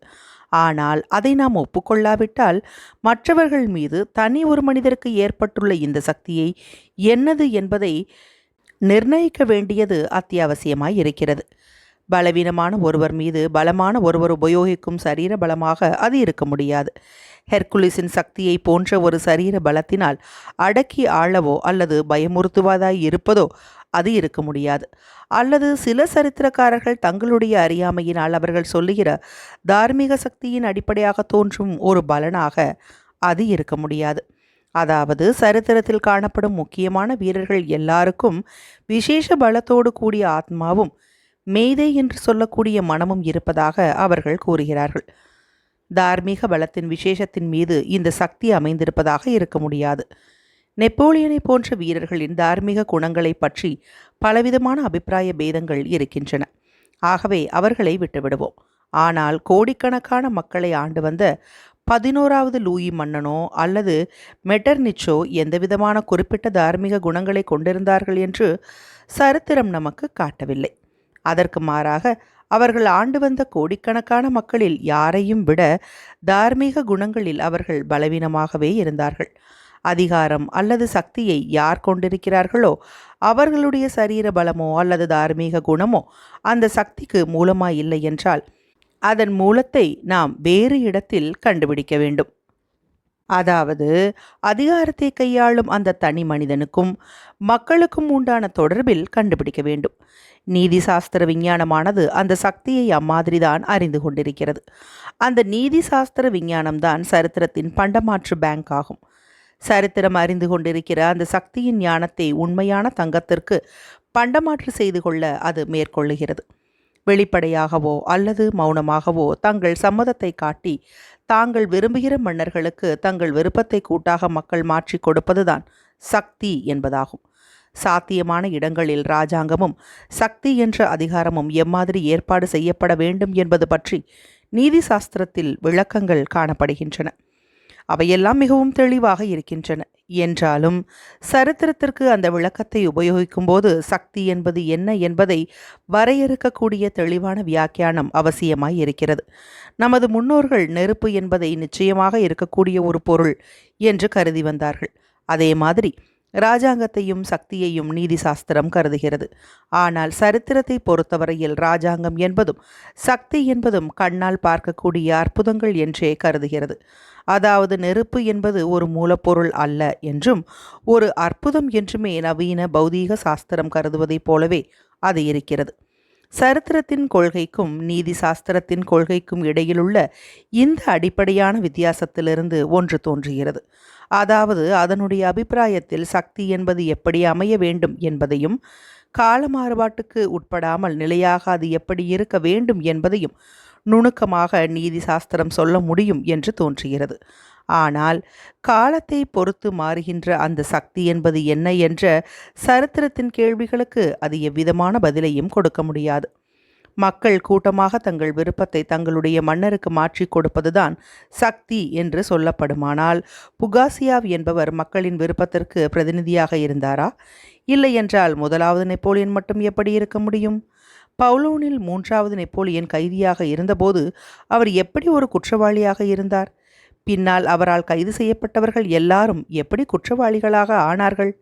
ஆனால் அதை நாம் ஒப்புக்கொள்ளாவிட்டால் மற்றவர்கள் மீது தனி ஒரு மனிதருக்கு ஏற்பட்டுள்ள இந்த சக்தியை என்னது என்பதை நிர்ணயிக்க வேண்டியது அத்தியாவசியமாய் இருக்கிறது. பலவீனமான ஒருவர் மீது பலமான ஒருவர் உபயோகிக்கும் சரீர பலமாக அது இருக்க முடியாது. ஹெர்குலிஸின் சக்தியை போன்ற ஒரு சரீர பலத்தினால் அடக்கி ஆளவோ அல்லது பயமுறுத்துவதாய் இருப்பதோ அது இருக்க முடியாது. அல்லது சில சரித்திரக்காரர்கள் தங்களுடைய அறியாமையினால் அவர்கள் சொல்லுகிற தார்மீக சக்தியின் அடிப்படையாக தோன்றும் ஒரு பலனாக அது இருக்க முடியாது. அதாவது சரித்திரத்தில் காணப்படும் முக்கியமான வீரர்கள் எல்லாருக்கும் விசேஷ பலத்தோடு கூடிய ஆத்மாவும் மேதை என்று சொல்லக்கூடிய மனமும் இருப்பதாக அவர்கள் கூறுகிறார்கள். தார்மீக பலத்தின் விசேஷத்தின் மீது இந்த சக்தி அமைந்திருப்பதாக இருக்க முடியாது. நெப்போலியனை போன்ற வீரர்களின் தார்மீக குணங்களை பற்றி பலவிதமான அபிப்பிராய பேதங்கள் இருக்கின்றன. ஆகவே அவர்களை விட்டுவிடுவோம். ஆனால் கோடிக்கணக்கான மக்களை ஆண்டு வந்த 11வது லூயி மன்னனோ அல்லது மெட்டர்னிச்சோ எந்தவிதமான குறிப்பிட்ட தார்மீக குணங்களை கொண்டிருந்தார்கள் என்று சரித்திரம் நமக்கு காட்டவில்லை. அதற்கு மாறாக அவர்கள் ஆண்டு வந்த கோடிக்கணக்கான மக்களில் யாரையும் விட தார்மீக குணங்களில் அவர்கள் பலவீனமாகவே இருந்தார்கள். அதிகாரம் அல்லது சக்தியை யார் கொண்டிருக்கிறார்களோ அவர்களுடைய சரீர பலமோ அல்லது தார்மீக குணமோ அந்த சக்திக்கு மூலமாய் இல்லை என்றால் அதன் மூலத்தை நாம் வேறு இடத்தில் கண்டுபிடிக்க வேண்டும். அதாவது அதிகாரத்தை கையாளும் அந்த தனி மனிதனுக்கும் மக்களுக்கும் உண்டான தொடர்பில் கண்டுபிடிக்க வேண்டும். நீதி சாஸ்திர விஞ்ஞானமானது அந்த சக்தியை அம்மாதிரிதான் அறிந்து கொண்டிருக்கிறது. அந்த நீதி சாஸ்திர விஞ்ஞானம்தான் சரித்திரத்தின் பண்டமாற்று பேங்க் ஆகும். சரித்திரம் அறிந்து கொண்டிருக்கிற அந்த சக்தியின் ஞானத்தை உண்மையான தங்கத்திற்கு பண்டமாற்று செய்து கொள்ள அது மேற்கொள்ளுகிறது. வெளிப்படையாகவோ அல்லது மௌனமாகவோ தங்கள் சம்மதத்தை காட்டி தாங்கள் விரும்புகிற மன்னர்களுக்கு தங்கள் விருப்பத்தை கூட்டாக மக்கள் மாற்றி கொடுப்பதுதான் சக்தி என்பதாகும். சாத்தியமான இடங்களில் இராஜாங்கமும் சக்தி என்ற அதிகாரமும் எம்மாதிரி ஏற்பாடு செய்யப்பட வேண்டும் என்பது பற்றி நீதி சாஸ்திரத்தில் விளக்கங்கள் காணப்படுகின்றன. அவையெல்லாம் மிகவும் தெளிவாக இருக்கின்றன. என்றாலும் சரித்திரத்திற்கு அந்த விளக்கத்தை உபயோகிக்கும் போது சக்தி என்பது என்ன என்பதை வரையறுக்கக்கூடிய தெளிவான வியாக்கியானம் அவசியமாய் இருக்கிறது. நமது முன்னோர்கள் நெருப்பு என்பதை நிச்சயமாக இருக்கக்கூடிய ஒரு பொருள் என்று கருதி வந்தார்கள். அதே மாதிரி இராஜாங்கத்தையும் சக்தியையும் நீதி சாஸ்திரம் கருதுகிறது. ஆனால் சரித்திரத்தை பொறுத்தவரையில் இராஜாங்கம் என்பதும் சக்தி என்பதும் கண்ணால் பார்க்கக்கூடிய அற்புதங்கள் என்றே கருதுகிறது. அதாவது நெருப்பு என்பது ஒரு மூலப்பொருள் அல்ல என்றும் ஒரு அற்புதம் என்றுமே நவீன பௌதீக சாஸ்திரம் கருதுவதைப் போலவே அது இருக்கிறது. சரித்திரத்தின் கொள்கைக்கும் நீதி சாஸ்திரத்தின் கொள்கைக்கும் இடையிலுள்ள இந்த அடிப்படையான வித்தியாசத்திலிருந்து ஒன்று தோன்றுகிறது. அதாவது அதனுடைய அபிப்பிராயத்தில் சக்தி என்பது எப்படி அமைய வேண்டும் என்பதையும் கால மாறுபாட்டுக்கு உட்படாமல் நிலையாக அது எப்படி இருக்க வேண்டும் என்பதையும் நுணுக்கமாக நீதி சாஸ்திரம் சொல்ல முடியும் என்று தோன்றுகிறது. ஆனால் காலத்தை பொறுத்து மாறுகின்ற அந்த சக்தி என்பது என்ன என்ற சரித்திரத்தின் கேள்விகளுக்கு அது எவ்விதமான பதிலையும் கொடுக்க முடியாது. மக்கள் கூட்டமாக தங்கள் விருப்பத்தை தங்களுடைய மன்னருக்கு மாற்றி கொடுப்பதுதான் சக்தி என்று சொல்லப்படுமானால் புகாசியாவ் என்பவர் மக்களின் விருப்பத்திற்கு பிரதிநிதியாக இருந்தாரா? இல்லை என்றால் முதலாவது நெப்போலியன் மட்டும் எப்படி இருக்க முடியும்? பவுலோனில் 3வது நெப்போலியன் கைதியாக இருந்தபோது அவர் எப்படி ஒரு குற்றவாளியாக இருந்தார்? பின்னால் அவரால் கைது செய்யப்பட்டவர்கள் எல்லாரும் எப்படி குற்றவாளிகளாக ஆனார்கள்?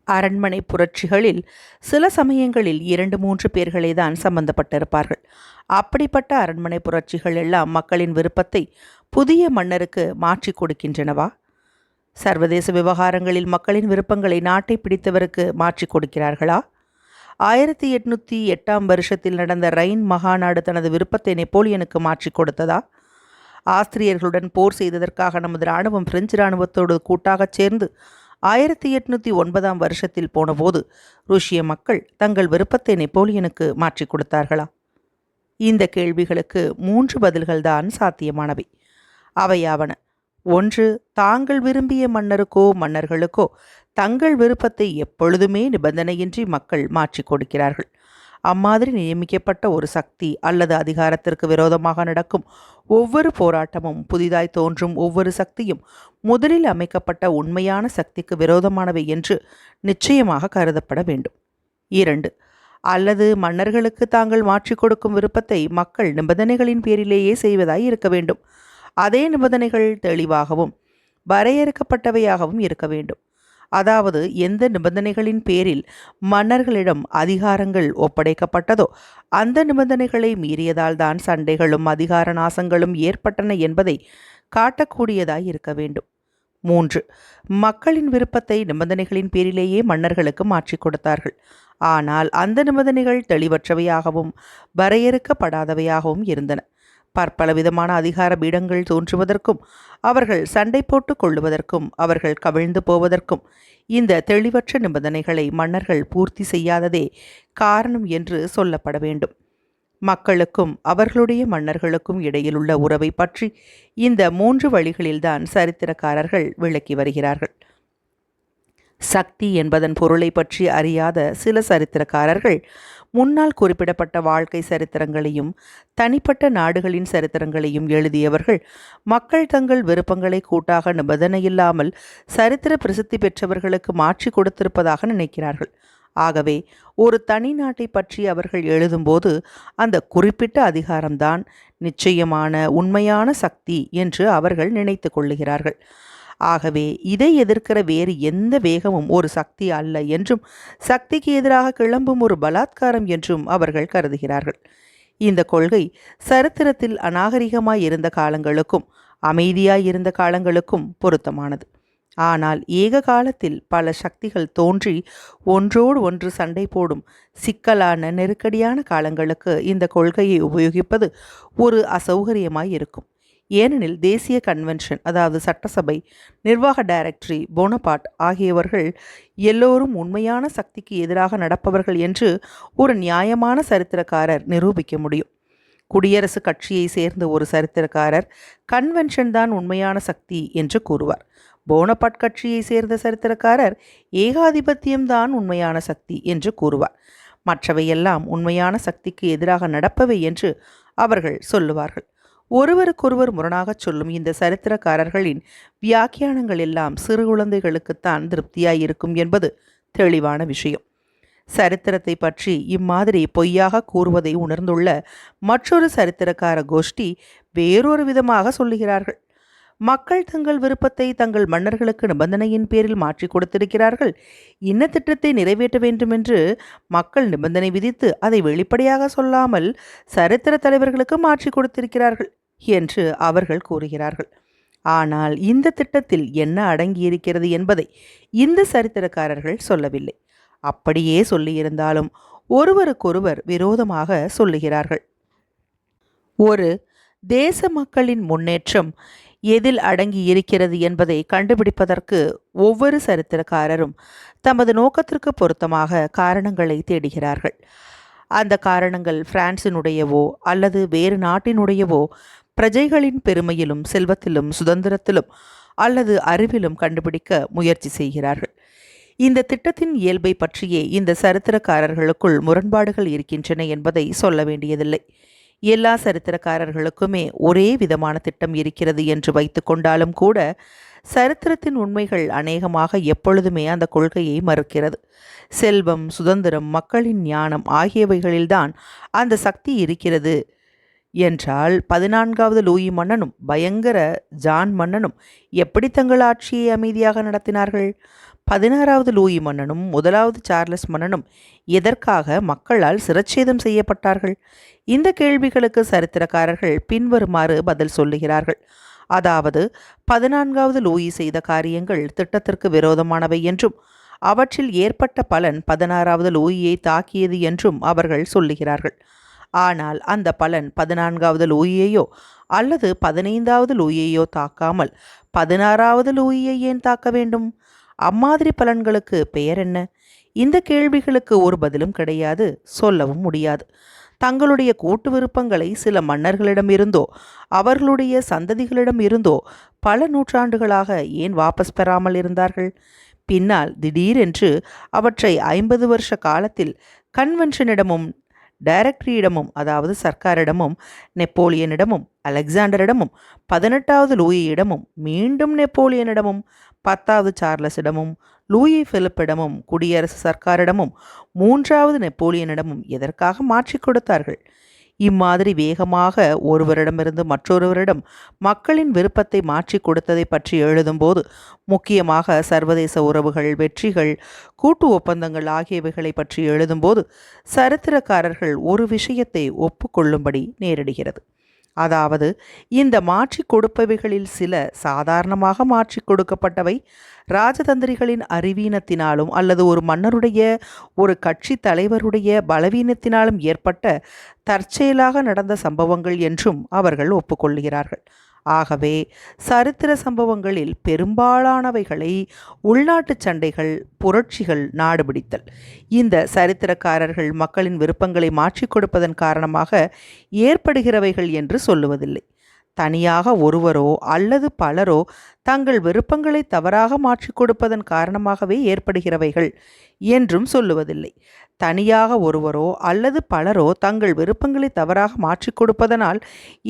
அரண்மனை புரட்சிகளில் சில சமயங்களில் 2-3 பேர்களே தான் சம்பந்தப்பட்டிருப்பார்கள். அப்படிப்பட்ட அரண்மனை புரட்சிகள் எல்லாம் மக்களின் விருப்பத்தை புதிய மன்னருக்கு மாற்றி கொடுக்கின்றனவா? சர்வதேச விவகாரங்களில் மக்களின் விருப்பங்களை நாட்டை பிடித்தவருக்கு மாற்றி கொடுக்கிறார்களா? 1808ஆம் வருஷத்தில் நடந்த ரைன் மகாநாடு தனது விருப்பத்தை நெப்போலியனுக்கு மாற்றி கொடுத்ததா? ஆஸ்திரியர்களுடன் போர் செய்ததற்காக நமது இராணுவம் பிரெஞ்சு இராணுவத்தோடு கூட்டாகச் சேர்ந்து 1809ஆம் வருஷத்தில் போனபோது ருஷ்ய மக்கள் தங்கள் விருப்பத்தை நெப்போலியனுக்கு மாற்றி கொடுத்தார்களா? இந்த கேள்விகளுக்கு 3 பதில்கள்தான் சாத்தியமானவை. அவையாவன: 1. தாங்கள் விரும்பிய மன்னருக்கோ மன்னர்களுக்கோ தங்கள் விருப்பத்தை எப்பொழுதுமே நிபந்தனையின்றி மக்கள் மாற்றி கொடுக்கிறார்கள். அம்மாதிரி நியமிக்கப்பட்ட ஒரு சக்தி அல்லது அதிகாரத்திற்கு விரோதமாக நடக்கும் ஒவ்வொரு போராட்டமும், புதிதாய் தோன்றும் ஒவ்வொரு சக்தியும் முதலில் அமைக்கப்பட்ட உண்மையான சக்திக்கு விரோதமானவை என்று நிச்சயமாக கருதப்பட வேண்டும். 2. அல்லது மன்னர்களுக்கு தாங்கள் மாற்றிக் கொடுக்கும் விருப்பத்தை மக்கள் நிபந்தனைகளின் பேரிலேயே செய்வதாய் இருக்க வேண்டும். அதே நிபந்தனைகள் தெளிவாகவும் வரையறுக்கப்பட்டவையாகவும் இருக்க வேண்டும். அதாவது எந்த நிபந்தனைகளின் பேரில் மன்னர்களிடம் அதிகாரங்கள் ஒப்படைக்கப்பட்டதோ அந்த நிபந்தனைகளை மீறியதால் தான் சண்டைகளும் அதிகார நாசங்களும் ஏற்பட்டன என்பதை காட்டக்கூடியதாய் இருக்க வேண்டும். 3. மக்களின் விருப்பத்தை நிபந்தனைகளின் பேரிலேயே மன்னர்களுக்கு மாற்றிக் கொடுத்தார்கள். ஆனால் அந்த நிபந்தனைகள் தெளிவற்றவையாகவும் வரையறுக்கப்படாதவையாகவும் இருந்தன. பற்பல விதமான அதிகார பீடங்கள் தோன்றுவதற்கும் அவர்கள் சண்டை போட்டு கொள்ளுவதற்கும் அவர்கள் கவிழ்ந்து போவதற்கும் இந்த தெளிவற்ற நிபந்தனைகளை மன்னர்கள் பூர்த்தி செய்யாததே காரணம் என்று சொல்லப்பட வேண்டும். மக்களுக்கும் அவர்களுடைய மன்னர்களுக்கும் இடையிலுள்ள உறவை பற்றி இந்த 3 வழிகளில்தான் சரித்திரக்காரர்கள் விளக்கி வருகிறார்கள். சக்தி என்பதன் பொருளை பற்றி அறியாத சில சரித்திரக்காரர்கள் முன்னால் குறிப்பிடப்பட்ட வாழ்க்கை சரித்திரங்களையும் தனிப்பட்ட நாடுகளின் சரித்திரங்களையும் எழுதியவர்கள் மக்கள் தங்கள் விருப்பங்களை கூட்டாக நிபந்தனையில்லாமல் சரித்திர பிரசித்தி பெற்றவர்களுக்கு மாற்றி கொடுத்திருப்பதாக நினைக்கிறார்கள். ஆகவே ஒரு தனி நாட்டை பற்றி அவர்கள் எழுதும்போது அந்த குறிப்பிட்ட அதிகாரம்தான் நிச்சயமான உண்மையான சக்தி என்று அவர்கள் நினைத்து கொள்ளுகிறார்கள். ஆகவே இதை எதிர்க்கிற வேறு எந்த வேகமும் ஒரு சக்தி அல்ல என்றும் சக்திக்கு எதிராக கிளம்பும் ஒரு பலாத்காரம் என்றும் அவர்கள் கருதுகிறார்கள். இந்த கொள்கை சரித்திரத்தில் அநாகரிகமாய் இருந்த காலங்களுக்கும் அமைதியாய் இருந்த காலங்களுக்கும் பொருத்தமானது. ஆனால் ஏக காலத்தில் பல சக்திகள் தோன்றி ஒன்றோடு ஒன்று சண்டை போடும் சிக்கலான நெருக்கடியான காலங்களுக்கு இந்த கொள்கையை உபயோகிப்பது ஒரு அசௌகரியமாய் இருக்கும். ஏனெனில் தேசிய கன்வென்ஷன், அதாவது சட்டசபை, நிர்வாக டைரக்டரி, போனபார்ட் ஆகியவர்கள் எல்லோரும் உண்மையான சக்திக்கு எதிராக நடப்பவர்கள் என்று ஒரு நியாயமான சரித்திரக்காரர் நிரூபிக்க முடியும். குடியரசுக் கட்சியை சேர்ந்த ஒரு சரித்திரக்காரர் கன்வென்ஷன் தான் உண்மையான சக்தி என்று கூறுவார். போனபார்ட் கட்சியை சேர்ந்த சரித்திரக்காரர் ஏகாதிபத்தியம்தான் உண்மையான சக்தி என்று கூறுவார். மற்றவையெல்லாம் உண்மையான சக்திக்கு எதிராக நடப்பவை என்று அவர்கள் சொல்லுவார்கள். ஒருவருக்கொருவர் முரணாகச் சொல்லும் இந்த சரித்திரக்காரர்களின் வியாக்கியானங்கள் எல்லாம் சிறு குழந்தைகளுக்குத்தான் திருப்தியாயிருக்கும் என்பது தெளிவான விஷயம். சரித்திரத்தை பற்றி இம்மாதிரி பொய்யாக கூறுவதை உணர்ந்துள்ள மற்றொரு சரித்திரக்கார கோஷ்டி வேறொரு விதமாக சொல்லுகிறார்கள். மக்கள் தங்கள் விருப்பத்தை தங்கள் மன்னர்களுக்கு நிபந்தனையின் பேரில் மாற்றி கொடுத்திருக்கிறார்கள். இன்ன திட்டத்தை நிறைவேற்ற வேண்டுமென்று மக்கள் நிபந்தனை விதித்து அதை வெளிப்படையாக சொல்லாமல் சரித்திர தலைவர்களுக்கு மாற்றி கொடுத்திருக்கிறார்கள் என்று அவர்கள் கூறுகிறார்கள். ஆனால் இந்த திட்டத்தில் என்ன அடங்கியிருக்கிறது என்பதை இந்த சரித்திரக்காரர்கள் சொல்லவில்லை. அப்படியே சொல்லியிருந்தாலும் ஒருவருக்கொருவர் விரோதமாக சொல்லுகிறார்கள். ஒரு தேச மக்களின் முன்னேற்றம் எதில் அடங்கி இருக்கிறது என்பதை கண்டுபிடிப்பதற்கு ஒவ்வொரு சரித்திரக்காரரும் தமது நோக்கத்திற்கு பொருத்தமாக காரணங்களை தேடுகிறார்கள். அந்த காரணங்கள் பிரான்சினுடையவோ அல்லது வேறு நாட்டினுடையவோ பிரஜைகளின் பெருமையிலும் செல்வத்திலும் சுதந்திரத்திலும் அல்லது அறிவிலும் கண்டுபிடிக்க முயற்சி செய்கிறார்கள். இந்த திட்டத்தின் இயல்பை பற்றியே இந்த சரித்திரக்காரர்களுக்குள் முரண்பாடுகள் இருக்கின்றன என்பதை சொல்ல வேண்டியதில்லை. எல்லா சரித்திரக்காரர்களுக்குமே ஒரே விதமான திட்டம் இருக்கிறது என்று வைத்து கொண்டாலும் கூட சரித்திரத்தின் உண்மைகள் அநேகமாக எப்பொழுதுமே அந்த கொள்கையை மறுக்கிறது. செல்வம், சுதந்திரம், மக்களின் ஞானம் ஆகியவைகளில்தான் அந்த சக்தி இருக்கிறது என்றால் 14வது லூயி மன்னனும் பயங்கர ஜான் மன்னனும் எப்படி தங்கள் ஆட்சியை அமைதியாக நடத்தினார்கள்? 16வது லூயி மன்னனும் 1வது சார்லஸ் மன்னனும் எதற்காக மக்களால் சிரச்சேதம் செய்யப்பட்டார்கள்? இந்த கேள்விகளுக்கு சரித்திரக்காரர்கள் பின்வருமாறு பதில் சொல்லுகிறார்கள். அதாவது 14வது லூயி செய்த காரியங்கள் திட்டத்திற்கு விரோதமானவை என்றும் அவற்றில் ஏற்பட்ட பலன் 16வது லூயியை தாக்கியது என்றும் அவர்கள் சொல்லுகிறார்கள். ஆனால் அந்த பலன் 14வது லூயியையோ அல்லது 15வது லூயியையோ தாக்காமல் 16வது லூயியை ஏன் தாக்க வேண்டும்? அம்மாதிரி பலன்களுக்கு பெயர் என்ன? இந்த கேள்விகளுக்கு ஒரு பதிலும் கிடையாது, சொல்லவும் முடியாது. தங்களுடைய கூட்டு விருப்பங்களை சில மன்னர்களிடமிருந்தோ அவர்களுடைய சந்ததிகளிடம் இருந்தோ பல நூற்றாண்டுகளாக ஏன் வாபஸ் பெறாமல் இருந்தார்கள்? பின்னால் திடீரென்று அவற்றை 50 வருஷ காலத்தில் கன்வென்ஷனிடமும் டைரக்டரியிடமும் அதாவது சர்க்காரிடமும், நெப்போலியனிடமும், அலெக்சாண்டரிடமும், 18வது லூயியிடமும், மீண்டும் நெப்போலியனிடமும், 10வது சார்லஸிடமும், லூயி பிலிப்பிடமும், குடியரசு சர்க்காரிடமும், 3வது நெப்போலியனிடமும் எதற்காக மாற்றிக் கொடுத்தார்கள்? இம்மாதிரி வேகமாக ஒருவரிடமிருந்து மற்றொருவரிடம் மக்களின் விருப்பத்தை மாற்றி கொடுத்ததை பற்றி எழுதும்போது, முக்கியமாக சர்வதேச உறவுகள், வெற்றிகள், கூட்டு ஒப்பந்தங்கள் ஆகியவைகளை பற்றி எழுதும்போது சரித்திரக்காரர்கள் ஒரு விஷயத்தை ஒப்புக்கொள்ளும்படி நேரிடுகிறது. அதாவது, இந்த மாற்றி கொடுப்பவைகளில் சில சாதாரணமாக மாற்றி கொடுக்கப்பட்டவை, ராஜதந்திரிகளின் அறிவீனத்தினாலும் அல்லது ஒரு மன்னருடைய, ஒரு கட்சி தலைவருடைய பலவீனத்தினாலும் ஏற்பட்ட தற்செயலாக நடந்த சம்பவங்கள் என்றும் அவர்கள் ஒப்புக்கொள்கிறார்கள். ஆகவே சரித்திர சம்பவங்களில் பெரும்பாலானவைகளை உள்நாட்டு சண்டைகள், புரட்சிகள், நாடுபிடித்தல், இந்த சரித்திரக்காரர்கள் மக்களின் விருப்பங்களை மாற்றிக் கொடுப்பதன் காரணமாக ஏற்படுகிறவைகள் என்று சொல்லுவதில்லை. தனியாக ஒருவரோ அல்லது பலரோ தங்கள் விருப்பங்களை தவறாக மாற்றிக் கொடுப்பதன் காரணமாகவே ஏற்படுகிறவைகள் என்றும் சொல்லுவதில்லை. தனியாக ஒருவரோ அல்லது பலரோ தங்கள் விருப்பங்களை தவறாக மாற்றிக் கொடுப்பதனால்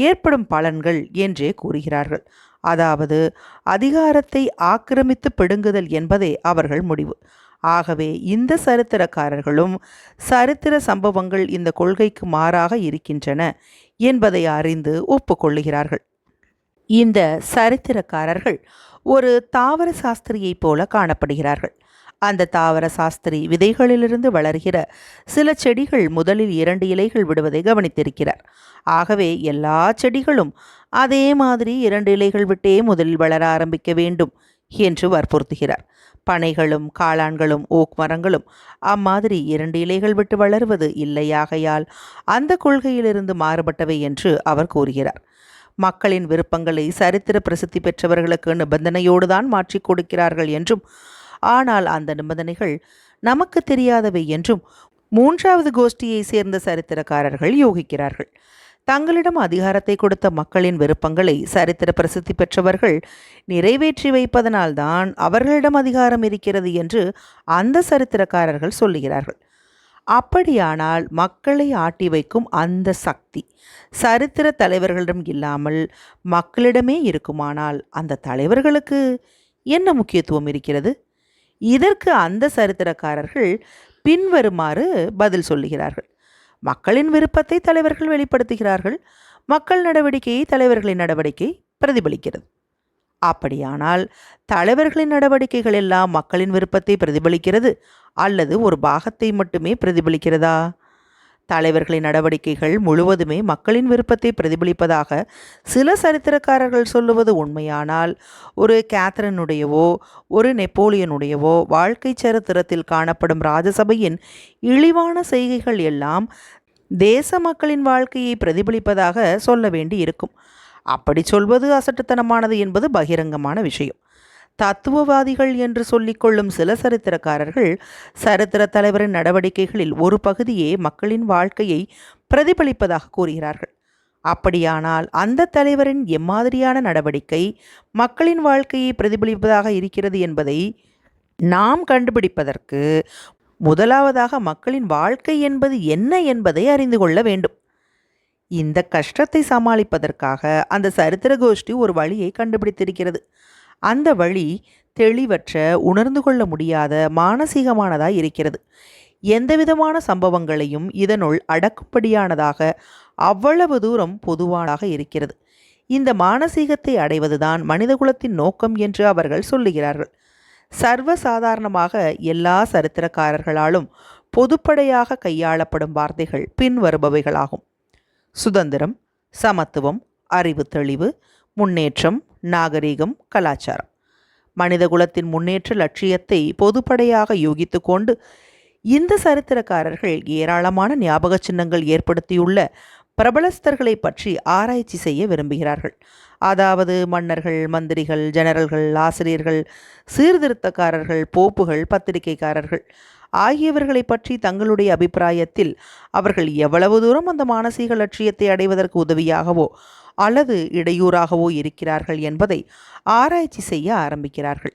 ஏற்படும் பலன்கள் என்றே கூறுகிறார்கள். அதாவது, அதிகாரத்தை ஆக்கிரமித்து பிடுங்குதல் என்பதே அவர்கள் முடிவு. ஆகவே இந்த சரித்திரக்காரர்களும் சரித்திர சம்பவங்கள் இந்த கொள்கைக்கு மாறாக இருக்கின்றன என்பதை அறிந்து ஒப்புக்கொள்ளுகிறார்கள். இந்த சரித்திரக்காரர்கள் ஒரு தாவர சாஸ்திரியைப் போல காணப்படுகிறார்கள். அந்த தாவர சாஸ்திரி விதைகளிலிருந்து வளர்கிற சில செடிகள் முதலில் 2 இலைகள் விடுவதை கவனித்திருக்கிறார். ஆகவே எல்லா செடிகளும் அதே மாதிரி 2 இலைகள் விட்டே முதலில் வளர ஆரம்பிக்க வேண்டும் என்று வற்புறுத்துகிறார். பனைகளும் காளான்களும் ஓக் மரங்களும் அம்மாதிரி 2 இலைகள் விட்டு வளருவது இல்லையாகையால் அந்த கொள்கையிலிருந்து மாறுபட்டவை என்று அவர் கூறுகிறார். மக்களின் விருப்பங்களை சரித்திர பிரசித்தி பெற்றவர்களுக்கு நிபந்தனையோடு தான் மாற்றி கொடுக்கிறார்கள் என்றும், ஆனால் அந்த நிபந்தனைகள் நமக்கு தெரியாதவை என்றும் 3வது கோஷ்டியை சேர்ந்த சரித்திரக்காரர்கள் யோகிக்கிறார்கள். தங்களிடம் அதிகாரத்தை கொடுத்த மக்களின் விருப்பங்களை சரித்திர பிரசித்தி பெற்றவர்கள் நிறைவேற்றி வைப்பதனால்தான் அவர்களிடம் அதிகாரம் இருக்கிறது என்று அந்த சரித்திரக்காரர்கள் சொல்லுகிறார்கள். அப்படியானால் மக்களை ஆட்டி வைக்கும் அந்த சக்தி சரித்திர தலைவர்களிடம் இல்லாமல் மக்களிடமே இருக்குமானால் அந்த தலைவர்களுக்கு என்ன முக்கியத்துவம் இருக்கிறது? இதற்கு அந்த சரித்திரக்காரர்கள் பின்வருமாறு பதில் சொல்லுகிறார்கள். மக்களின் விருப்பத்தை தலைவர்கள் வெளிப்படுத்துகிறார்கள். மக்கள் நடவடிக்கையை தலைவர்களின் நடவடிக்கை பிரதிபலிக்கிறது. அப்படியானால் தலைவர்களின் நடவடிக்கைகள் எல்லாம் மக்களின் விருப்பத்தை பிரதிபலிக்கிறது அல்லது ஒரு பாகத்தை மட்டுமே பிரதிபலிக்கிறதா? தலைவர்களின் நடவடிக்கைகள் முழுவதுமே மக்களின் விருப்பத்தை பிரதிபலிப்பதாக சில சரித்திரக்காரர்கள் சொல்லுவது உண்மையானால், ஒரு கேத்தரினுடையவோ ஒரு நெப்போலியனுடையவோ வாழ்க்கை சரித்திரத்தில் காணப்படும் ராஜசபையின் இழிவான செய்கைகள் எல்லாம் தேச மக்களின் வாழ்க்கையை பிரதிபலிப்பதாக சொல்ல வேண்டி இருக்கும். அப்படி சொல்வது அசட்டுத்தனமானது என்பது பகிரங்கமான விஷயம். தத்துவவாதிகள் என்று சொல்லிக்கொள்ளும் சில சரித்திரக்காரர்கள் சரித்திர தலைவரின் நடவடிக்கைகளில் ஒரு பகுதியே மக்களின் வாழ்க்கையை பிரதிபலிப்பதாக கூறுகிறார்கள். அப்படியானால் அந்த தலைவரின் எம்மாதிரியான நடவடிக்கை மக்களின் வாழ்க்கையை பிரதிபலிப்பதாக இருக்கிறது என்பதை நாம் கண்டுபிடிப்பதற்கு முதலாவதாக மக்களின் வாழ்க்கை என்பது என்ன என்பதை அறிந்து கொள்ள வேண்டும். இந்த கஷ்டத்தை சமாளிப்பதற்காக அந்த சரித்திர கோஷ்டி ஒரு வழியை கண்டுபிடித்திருக்கிறது. அந்த வழி தெளிவற்ற, உணர்ந்து கொள்ள முடியாத, மானசீகமானதாய் இருக்கிறது. எந்தவிதமான சம்பவங்களையும் இதனுள் அடக்கும்படியானதாக அவ்வளவு தூரம் பொதுவானதாக இருக்கிறது. இந்த மானசீகத்தை அடைவதுதான் மனிதகுலத்தின் நோக்கம் என்று அவர்கள் சொல்லுகிறார்கள். சர்வசாதாரணமாக எல்லா சரித்திரக்காரர்களாலும் பொதுப்படையாக கையாளப்படும் வார்த்தைகள் பின்வருபவைகளாகும்: சுதந்திரம், சமத்துவம், அறிவு தெளிவு, முன்னேற்றம், நாகரீகம், கலாச்சாரம். மனிதகுலத்தின் முன்னேற்ற லட்சியத்தை பொதுப்படையாக யூகித்து கொண்டு இந்த சரித்திரக்காரர்கள் ஏராளமான ஞாபக சின்னங்கள் ஏற்படுத்தியுள்ள பிரபலஸ்தர்களை பற்றி ஆராய்ச்சி செய்ய விரும்புகிறார்கள். அதாவது மன்னர்கள், மந்திரிகள், ஜெனரல்கள், ஆசிரியர்கள், சீர்திருத்தக்காரர்கள், போப்புகள், பத்திரிகைக்காரர்கள் ஆகியவர்களை பற்றி தங்களுடைய அபிப்பிராயத்தில் அவர்கள் எவ்வளவு தூரம் அந்த மானசீக லட்சியத்தை அடைவதற்கு உதவியாகவோ அல்லது இடையூறாகவோ இருக்கிறார்கள் என்பதை ஆராய்ச்சி செய்ய ஆரம்பிக்கிறார்கள்.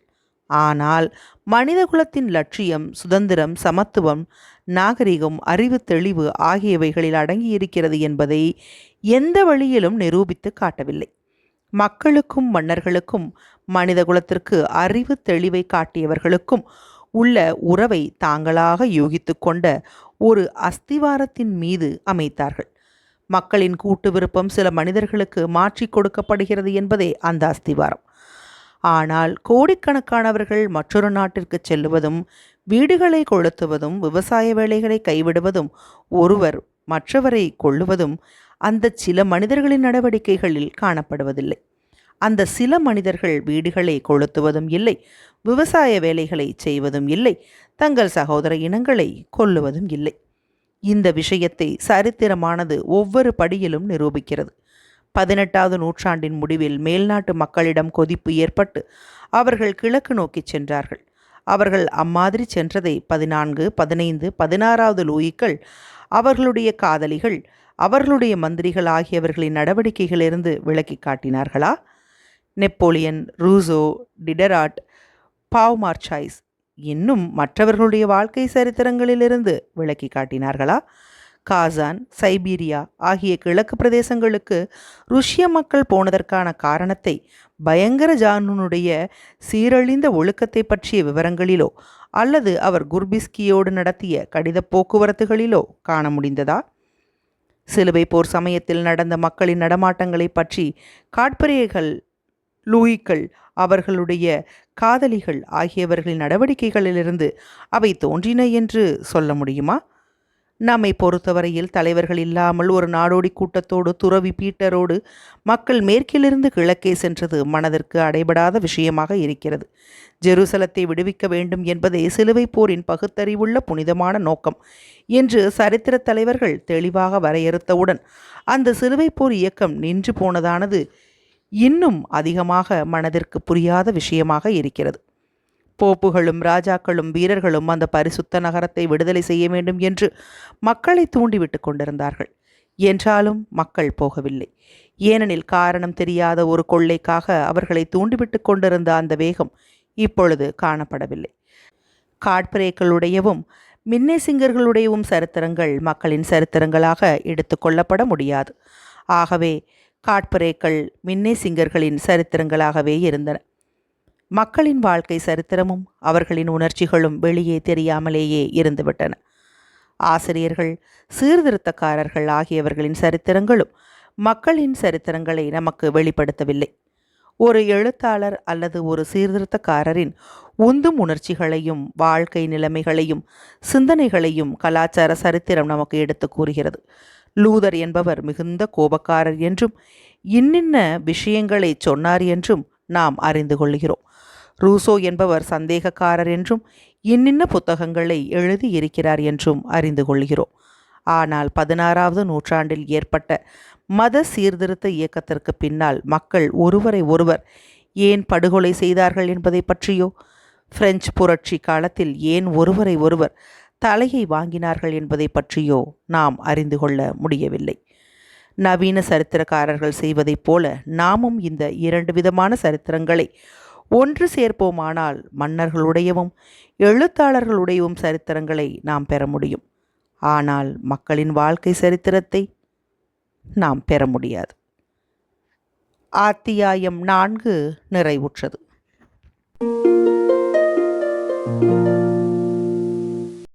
ஆனால் மனிதகுலத்தின் லட்சியம் சுதந்திரம், சமத்துவம், நாகரிகம், அறிவு தெளிவு ஆகியவைகளில் அடங்கியிருக்கிறது என்பதை எந்த வழியிலும் நிரூபித்து காட்டவில்லை. மக்களுக்கும் மன்னர்களுக்கும் மனிதகுலத்திற்கு அறிவு தெளிவை காட்டியவர்களுக்கும் உள்ள உறவை தாங்களாக யூகித்து கொண்ட ஒரு அஸ்திவாரத்தின் மீது அமைத்தார்கள். மக்களின் கூட்டு விருப்பம் சில மனிதர்களுக்கு மாற்றி கொடுக்கப்படுகிறது என்பதே அந்த அஸ்திவாரம். ஆனால் கோடிக்கணக்கானவர்கள் மற்றொரு நாட்டிற்கு செல்லுவதும், வீடுகளை கொளுத்துவதும், விவசாய வேலைகளை கைவிடுவதும், ஒருவர் மற்றவரை கொள்ளுவதும் அந்த சில மனிதர்களின் நடவடிக்கைகளில் காணப்படுவதில்லை. அந்த சில மனிதர்கள் வீடுகளை கொளுத்துவதும் இல்லை, விவசாய வேலைகளை செய்வதும் இல்லை, தங்கள் சகோதர இனங்களை கொல்லுவதும் இல்லை. இந்த விஷயத்தை சரித்திரமானது ஒவ்வொரு படியிலும் நிரூபிக்கிறது. 18வது நூற்றாண்டின் முடிவில் மேல்நாட்டு மக்களிடம் கொதிப்பு ஏற்பட்டு அவர்கள் கிழக்கு நோக்கி சென்றார்கள். அவர்கள் அம்மாதிரி சென்றதை 14, 15, 16வது லூயிக்கள் அவர்களுடைய காதலிகள், அவர்களுடைய மந்திரிகள் ஆகியவர்களின் நடவடிக்கைகளிலிருந்து விளக்கி காட்டினார்களா? நெப்போலியன், ரூசோ, டிடராட், பாவ் மார்ச்சாய்ஸ் இன்னும் மற்றவர்களுடைய வாழ்க்கை சரித்திரங்களிலிருந்து விளக்கி காட்டினார்களா? காசான், சைபீரியா ஆகிய கிழக்கு பிரதேசங்களுக்கு ருஷ்ய மக்கள் போனதற்கான காரணத்தை பயங்கர ஜானுனுடைய சீரழிந்த ஒழுக்கத்தை பற்றிய விவரங்களிலோ அல்லது அவர் குர்பிஸ்கியோடு நடத்திய கடித போக்குவரத்துகளிலோ காண முடிந்ததா? சிலுவை போர் சமயத்தில் நடந்த மக்களின் நடமாட்டங்களை பற்றி காட்பரேகள், லூயிக்கள், அவர்களுடைய காதலிகள் ஆகியவர்களின் நடவடிக்கைகளிலிருந்து அவை தோன்றின என்று சொல்ல முடியுமா? நம்மை பொறுத்தவரையில் தலைவர்கள் இல்லாமல் ஒரு நாடோடி கூட்டத்தோடு துறவி பீட்டரோடு மக்கள் மேற்கிலிருந்து கிழக்கே சென்றது மனதிற்கு அடைபடாத விஷயமாக இருக்கிறது. ஜெருசலத்தை விடுவிக்க வேண்டும் என்பதே சிலுவை போரின் பகுத்தறிவுள்ள புனிதமான நோக்கம் என்று சரித்திர தலைவர்கள் தெளிவாக வரையறுத்தவுடன் அந்த சிலுவை போர் இயக்கம் நின்று போனதானது இன்னும் அதிகமாக மனதிற்கு புரியாத விஷயமாக இருக்கிறது. போப்புகளும் ராஜாக்களும் வீரர்களும் அந்த பரிசுத்த நகரத்தை விடுதலை செய்ய வேண்டும் என்று மக்களை தூண்டிவிட்டு கொண்டிருந்தார்கள். என்றாலும் மக்கள் போகவில்லை. ஏனெனில் காரணம் தெரியாத ஒரு கொள்ளைக்காக அவர்களை தூண்டிவிட்டு கொண்டிருந்த அந்த வேகம் இப்பொழுது காணப்படவில்லை. காட்பரேக்களுடையவும் மின்னேசிங்கர்களுடையவும் சரித்திரங்கள் மக்களின் சரித்திரங்களாக எடுத்து கொள்ளப்பட முடியாது. ஆகவே காட்பரேக்கள் மின்னேசிங்கர்களின் சரித்திரங்களாகவே இருந்தன. மக்களின் வாழ்க்கை சரித்திரமும் அவர்களின் உணர்ச்சிகளும் வெளியே தெரியாமலேயே இருந்துவிட்டன. ஆசிரியர்கள், சீர்திருத்தக்காரர்கள் ஆகியவர்களின் சரித்திரங்களும் மக்களின் சரித்திரங்களை நமக்கு வெளிப்படுத்தவில்லை. ஒரு எழுத்தாளர் அல்லது ஒரு சீர்திருத்தக்காரரின் உந்தும் உணர்ச்சிகளையும் வாழ்க்கை நிலைமைகளையும் சிந்தனைகளையும் கலாச்சார சரித்திரம் நமக்கு எடுத்து கூறுகிறது. லூதர் என்பவர் மிகுந்த கோபக்காரர் என்றும் இன்னின்ன விஷயங்களை சொன்னார் என்றும் நாம் அறிந்து கொள்கிறோம். ரூசோ என்பவர் சந்தேகக்காரர் என்றும் இன்னின்ன புத்தகங்களை எழுதி இருக்கிறார் என்றும் அறிந்து கொள்கிறோம். ஆனால் 16வது நூற்றாண்டில் ஏற்பட்ட மத சீர்திருத்த இயக்கத்திற்கு பின்னால் மக்கள் ஒருவரை ஒருவர் ஏன் படுகொலை செய்தார்கள் என்பதை பற்றியோ, பிரெஞ்சு புரட்சி காலத்தில் ஏன் ஒருவரை ஒருவர் தலையை வாங்கினார்கள் என்பதை பற்றியோ நாம் அறிந்து கொள்ள முடியவில்லை. நவீன சரித்திரக்காரர்கள் செய்வதைப் போல நாமும் இந்த 2 விதமான சரித்திரங்களை ஒன்று சேர்ப்போமானால் மன்னர்களுடையவும் எழுத்தாளர்களுடையவும் சரித்திரங்களை நாம் பெற முடியும். ஆனால் மக்களின் வாழ்க்கை சரித்திரத்தை நாம் பெற முடியாது. அத்தியாயம் 4 நிறைவுற்றது.